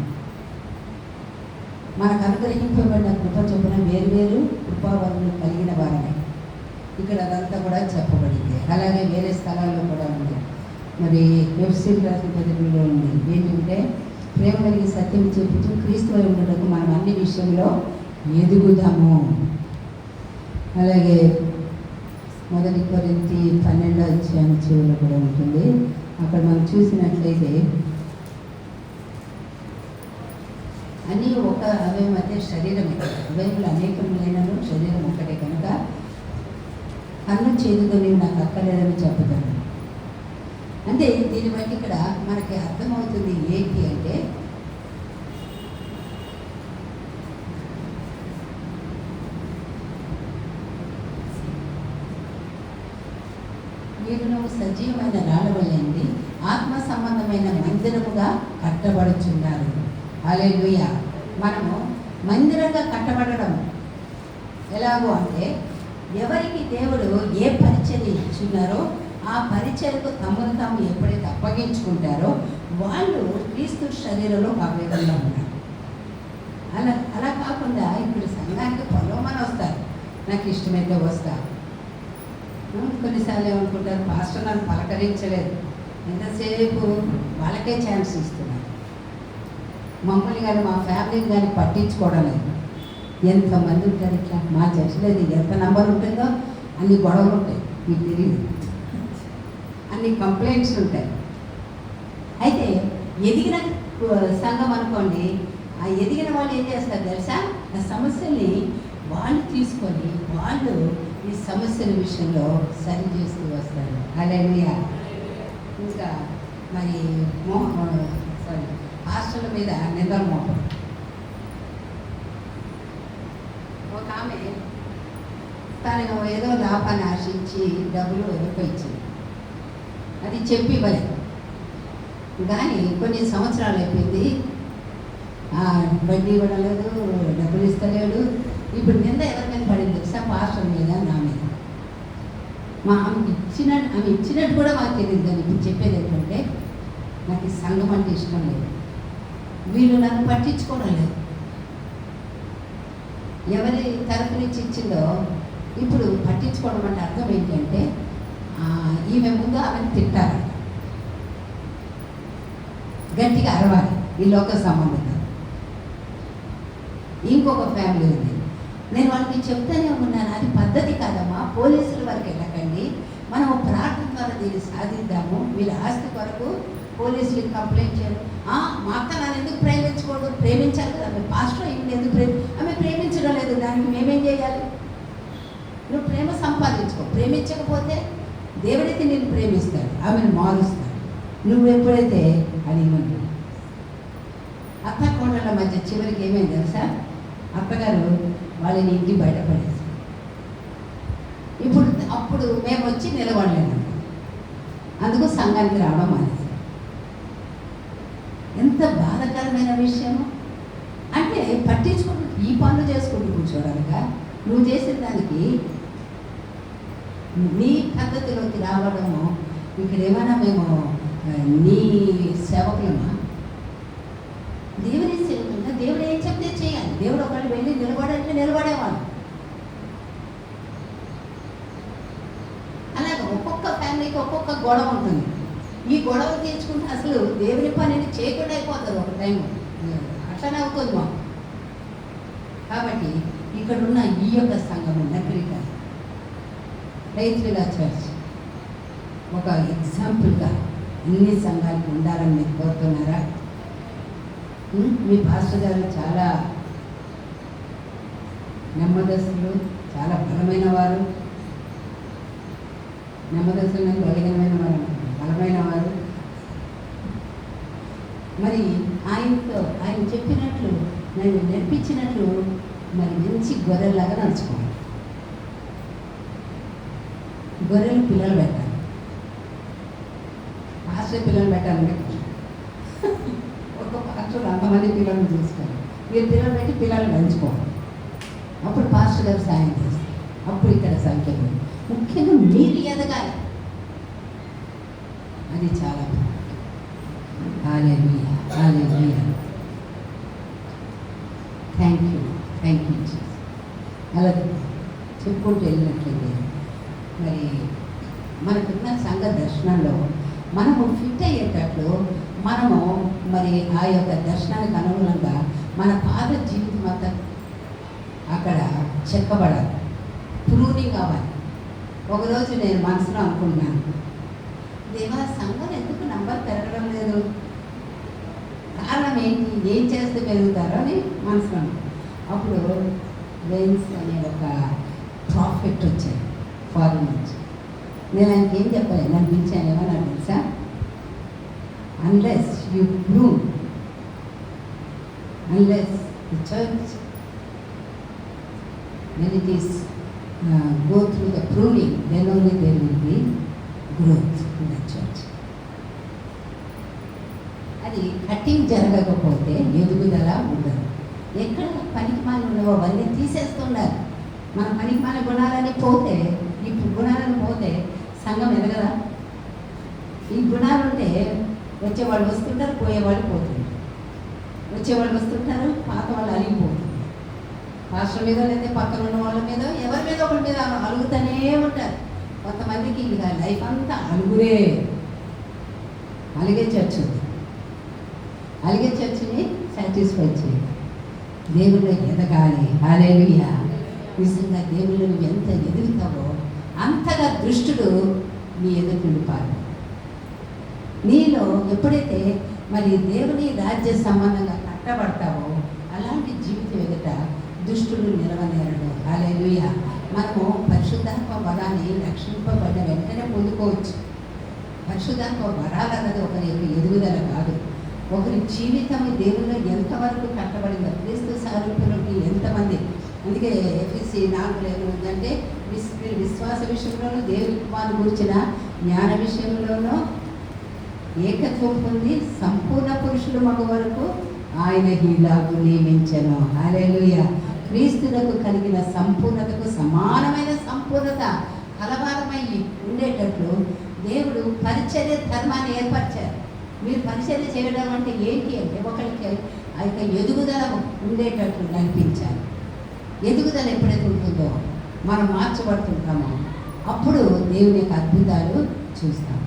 మనకు అనుగ్రహింపబడిన కృప చొప్పున వేరు కృపావరములు కలిగిన వారమే. ఇక్కడ అదంతా కూడా చెప్పబడింది. అలాగే వేరే స్థలాల్లో కూడా ఉంది. మరి ఎఫ్సీలు రాసిన పత్రికలో ఉంది ఏంటంటే, ప్రేమ కలిగి సత్యం చెప్పుతూ క్రీస్తు ఉండటకు మనం అన్ని విషయంలో ఎదుగుదాము. అలాగే 1 కొరింథీ 12వ అధ్యాయం చివరిలో కూడా ఉంటుంది. అక్కడ మనం చూసినట్లయితే అన్నీ ఒక అవయవం అయితే శరీరమే, అవయములు అనేకములైనను శరీరం ఒక్కటే కనుక కన్ను చేదుతో నీవు నాకు అక్కర్లేదని చెప్తాను. అంటే దీన్ని బట్టి ఇక్కడ మనకి అర్థమవుతుంది ఏంటి అంటే, మీరు సజీవమైన రాళ్ళవలైంది ఆత్మ సంబంధమైన మందిరముగా కట్టబడుచున్నారు. హల్లెలూయా. మనము మందిరంగా కట్టబడడం ఎలాగో అంటే, ఎవరికి దేవుడు ఏ పరిచర్య ఇచ్చున్నారో ఆ పరిచర్యకు తమను తాము ఎప్పుడైతే అప్పగించుకుంటారో వాళ్ళు క్రీస్తు శరీరంలో భాగంగా ఉన్నారు. అలా కాకుండా ఇప్పుడు సంఘానికి పొలమని వస్తారు, నాకు ఇష్టమైతే వస్తా. కొన్నిసార్లు ఏమనుకుంటారు, పాస్టర్ నన్ను పలకరించలేదు, ఎంతసేపు వాళ్ళకే ఛాన్స్ ఇస్తున్నారు, మమ్మల్ని కానీ మా ఫ్యామిలీని కానీ పట్టించుకోవడం లేదు. ఎంతమంది ఉంటారు ఇట్లా. మా చర్చలో ఎంత నంబర్ ఉంటుందో అన్ని గొడవలు ఉంటాయి, మీకు తెలియదు, అన్ని కంప్లైంట్స్ ఉంటాయి. అయితే ఎదిగిన సంఘం అనుకోండి, ఆ ఎదిగిన వాళ్ళు ఏం చేస్తారు తెలుసా, ఆ సమస్యల్ని వాళ్ళు తీసుకొని వాళ్ళు ఈ సమస్యల విషయంలో సరి చేస్తూ వస్తారు. హల్లెలూయా. ఇంకా మరి హాస్టల్ మీద నిందలు మోపం. ఒక ఆమె తను ఏదో లాభాన్ని ఆశించి డబ్బులు ఎవరికో ఇచ్చింది, అది చెప్పి ఇవ్వలేదు. కానీ కొన్ని సంవత్సరాలు అయిపోయింది, వడ్డీ ఇవ్వడం లేదు, డబ్బులు ఇస్తలేడు. ఇప్పుడు నింద ఎవరి మీద పడింది తెలుసా, పాస్టర్ మీద, నా మీద. ఆమె ఇచ్చినట్టు కూడా మాకు తెలియదు. కానీ ఇప్పుడు చెప్పేది ఏంటంటే, నాకు ఈ సంఘం అంటే ఇష్టం లేదు, వీళ్ళు నన్ను పట్టించుకోవడం లేదు. ఎవరి తరపు నుంచి ఇచ్చిందో ఇప్పుడు పట్టించుకోవడం అంటే అర్థం ఏంటంటే, ఈమె ముందు ఆమెను తిట్టాలి, గట్టిగా అరవాలి, ఈ లోక సంబంధంగా. ఇంకొక ఫ్యామిలీ ఉంది, నేను వాళ్ళకి చెప్తానే ఉన్నాను, అది పద్ధతి కాదమ్మా, పోలీసుల వరకు వెళ్ళకండి, మనం ప్రార్థన ద్వారా దీన్ని సాధిద్దాము, వీళ్ళ ఆస్తి కొరకు పోలీసులకి కంప్లైంట్ చేయరు. మా అక్క నన్ను ఎందుకు ప్రేమించకూడదు, ప్రేమించాలి కదా, ఆమె పాస్టర్ ఈమెను ఎందుకు ఆమె ప్రేమించడం లేదు, దానికి మేమేం చేయాలి? నువ్వు ప్రేమ సంపాదించుకో, ప్రేమించకపోతే దేవుడైతే నేను ప్రేమిస్తాడు, ఆమెను మారుస్తాడు. నువ్వు ఎప్పుడైతే అని అత్త కోడళ్ళ మధ్య చివరికి ఏమైంది తెలుసా, అత్తగారు వాళ్ళని ఇంటి బయటపడేసి అప్పుడు మేము వచ్చి నిలబడలేము, అందుకు సంఘానికి రావడం మానేసి. ఎంత బాధాకరమైన విషయము అంటే, పట్టించుకుంటూ ఈ పనులు చేసుకుంటూ కూర్చోడానిక, నువ్వు చేసిన దానికి నీ పద్ధతిలోకి రావడము. ఇక్కడ ఏమైనా మేము నీ సేవకులమా? దేవుని సేవకులుగా దేవుడు ఏం చెప్తే చేయాలి. దేవుడు ఒకళ్ళు వెళ్ళి నిలబడంటే నిలబడేవాళ్ళు. అలాగే ఒక్కొక్క ఫ్యామిలీకి ఒక్కొక్క గొడవ ఉంటుంది. ఈ గొడవ తీర్చుకుంటే అసలు దేవుని పనిని చేయకుండా అయిపోతారు ఒక టైం. అట్లనే అవుతుంది మాకు. కాబట్టి ఇక్కడున్న ఈ యొక్క సంఘము నగరిక రైతులుగా చర్చ్ ఒక ఎగ్జాంపుల్గా అన్ని సంఘాలకు ఉండాలని మీరు కోరుతున్నారా? మీ పాస్టర్ గారు చాలా నెమ్మదస్తులు, చాలా బలమైన వారు, నెమ్మదస్తులు బలహీనమైన వారు, బలమైన వారు. మరి ఆయన చెప్పినట్లు, నేను నేర్పించినట్లు మరి మంచి గొర్రెల్లాగా నడుచుకోవాలి. గొర్రెలు పిల్లలు పెట్టాలి, పాస్టర్ పిల్లలు పెట్టాలంటే ఒక పాస్టర్ అంతమంది పిల్లల్ని చూసుకోవాలి. మీరు పిల్లలు పెట్టి పిల్లల్ని పెంచుకోవాలి. అప్పుడు పాస్టర్ గారు సాయం చేస్తారు, అప్పుడు ఇక్కడ సంఖ్య ముఖ్యంగా మీరు ఎదగాలి. అది చాలా hallelujah, hallelujah. Thank you Jesus. అలా చెప్పుకుంటూ వెళ్ళినట్లయితే మరి మనకున్న సంఘ దర్శనంలో మనము ఫిట్ అయ్యేటట్లు మనము మరి ఆ యొక్క దర్శనానికి అనుగుణంగా మన పాత జీవితం అంతా అక్కడ చెక్కబడాలి, ప్రూనింగ్ అవ్వాలి. ఒకరోజు నేను మనసులో అనుకుంటున్నాను, దేవా సంఘం ఎందుకు నంబర్ పెరగడం లేదు, కారణం ఏంటి, ఏం చేస్తే పెరుగుతారో అని మనసులో. అప్పుడు వెయిన్స్ అనే ఒక ప్రాఫిట్ వచ్చాయి ఫారిన్ నుంచి. నేను ఆయనకి ఏం చెప్పలేదు, నన్ను పిలిచాను ఏమన్నా తెలుసా, unless you prune, unless the church when it is go through the pruning, then only there will be growth in the church. అది కటింగ్ జరగకపోతే ఎదుగుదల ఉండదు. ఎక్కడ పనికిమాలి ఉండవో అవన్నీ తీసేస్తున్నారు. మన పనికిమాల గుణాలని పోతే, ఇప్పుడు గుణాలను పోతే సంఘం ఎదగదా? ఈ గుణాలు ఉంటే వచ్చేవాళ్ళు వస్తుంటారు, పోయేవాళ్ళు పోతుంటారు. వచ్చేవాళ్ళు వస్తుంటారు, పాత వాళ్ళు అలిగిపోతుంది. పాస్టర్ మీద లేదా పక్కన ఉన్న వాళ్ళ మీద ఎవరి మీద ఒకరి మీద అలుగుతూనే ఉంటారు. కొంతమందికి ఇక లైఫ్ అంతా అలుగురే. అలిగే చర్చ్ ఉంది, అలిగే చర్చిని సాటిస్ఫై చేయాలి. దేవుళ్ళు ఎదగాలి. హల్లెలూయా. నిజంగా దేవుళ్ళు నువ్వు ఎంత ఎదుగుతావో అంతగా దృష్టుడు నీ ఎదుటి నిలిపాలి. నీలో ఎప్పుడైతే మరి దేవుని రాజ్య సంబంధంగా కట్టబడతావో అలాంటి జీవితం ఎదుట దుష్టుడు నిలవనేరడు. హల్లెలూయా. మనము పరిశుద్ధాత్మ వరాన్ని రక్షింపబడిన వెంటనే పొందుకోవచ్చు. పరిశుద్ధాత్మ వరాలు అన్నది ఒకరి యొక్క ఎదుగుదల కాదు, ఒకరి జీవితం దేవుల్లో ఎంతవరకు కట్టబడిందో, క్రీస్తు సారూప్యంలోకి ఎంతమంది. అందుకే ఎఫెసీ 4:7 ఉందంటే విశ్వాస విషయంలోనూ దేవుని కుమారుని గురించిన జ్ఞాన విషయంలోనూ ఏకత్వం పొంది సంపూర్ణ పురుషులు మగ వరకు ఆయన ఇలాగు నియమించెను. హల్లెలూయా. క్రీస్తులకు కలిగిన సంపూర్ణతకు సమానమైన సంపూర్ణత కలవారమై ఉండేటట్లు దేవుడు పరిచర్య ధర్మాన్ని ఏర్పరిచారు. మీరు పరిచర్య చేయడం అంటే ఏంటి అంటే ఒకరికి ఆ యొక్క ఎదుగుదల ఉండేటట్లు నడిపించాలి. ఎదుగుదల ఎప్పుడైతే ఉంటుందో మనం మార్చబడుతుంటామో అప్పుడు దేవుని యొక్క అద్భుతాలు చూస్తాం.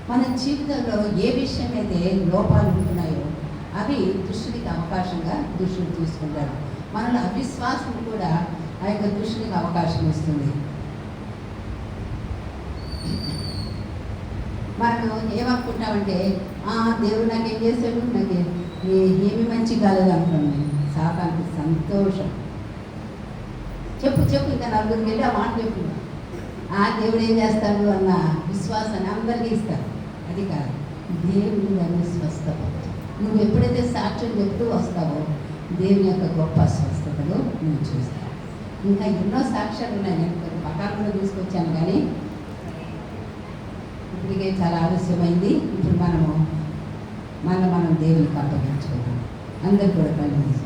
మన జీవితంలో ఏ విషయం అయితే లోపాలు ఉంటున్నాయో అవి దృష్టికి అవకాశంగా దృష్టిని తీసుకుంటాడు. మనలో అవిశ్వాసం కూడా ఆ యొక్క దృష్టికి అవకాశం ఇస్తుంది. మనం ఏమనుకుంటామంటే దేవుడు నాకేం చేశాడు, నాకు ఏమి మంచి కాలేదు అనుకున్నాను. సాతానికి సంతోషం. చెప్పు ఇంకా నలుగురికి వెళ్ళి ఆ మాట చెప్పు. దేవుడు ఏం చేస్తాడు అన్న విశ్వాసాన్ని అందరికీ ఇస్తాడు. అది కాదు, దేవుడు దాన్ని స్వస్థపరచు. నువ్వు ఎప్పుడైతే సాక్ష్యం చెప్తూ వస్తావో దేవుని యొక్క గొప్ప స్వస్థతలు నువ్వు చూస్తావు. ఇంకా ఎన్నో సాక్ష్యాలు ఉన్నాయి. నేను కొన్ని పకాలను తీసుకొచ్చాను, కానీ ఇప్పటికే చాలా ఆలస్యమైంది. ఇప్పుడు మనం దేవునికి అప్పగించుకున్నాం. అందరు కూడా కళ్ళు.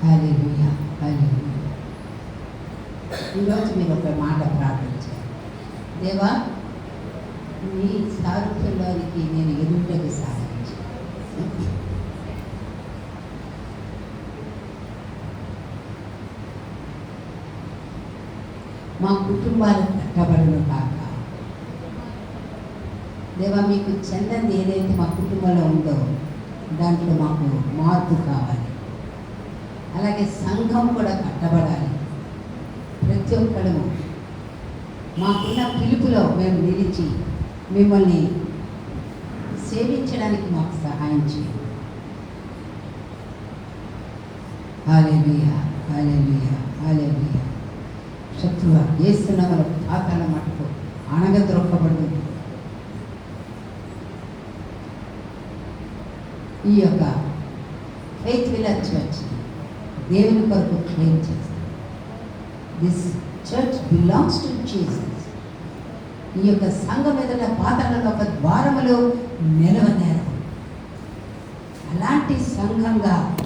హల్లెలూయా, హల్లెలూయా. ఈరోజు మీరు ఒక మాట ప్రార్థించారు. దేవా, నీ సారూప్యంలోనికి నేను ఎదుటకు సాధించి మా కుటుంబాలు కట్టబడును కాక. దేవా, మీకు చెందని ఏదైతే మా కుటుంబంలో ఉందో దాంట్లో మాకు మార్పు కావాలి. అలాగే సంఘం కూడా కట్టబడాలి. ప్రతి ఒక్కరు మాకున్న పిలుపులో మేము నిలిచి మిమ్మల్ని సేవించడానికి మాకు సహాయం చేయండి. హల్లెలూయా, హల్లెలూయా, హల్లెలూయా. శత్రువు చేస్తున్న వాళ్ళ పాతాల మటుకు అణగద్రొక్కబడింది. ఈ యొక్క ఫెయిత్ విలేజ్ చర్చ్ దేవుని కొరకు క్లెయిమ్ చేస్తాం. This church belongs to Jesus. ఈ యొక్క సంఘం ఎదుట పాతాళంలో ఒక ద్వారములో నిలవనేరదు. అలాంటి సంఘంగా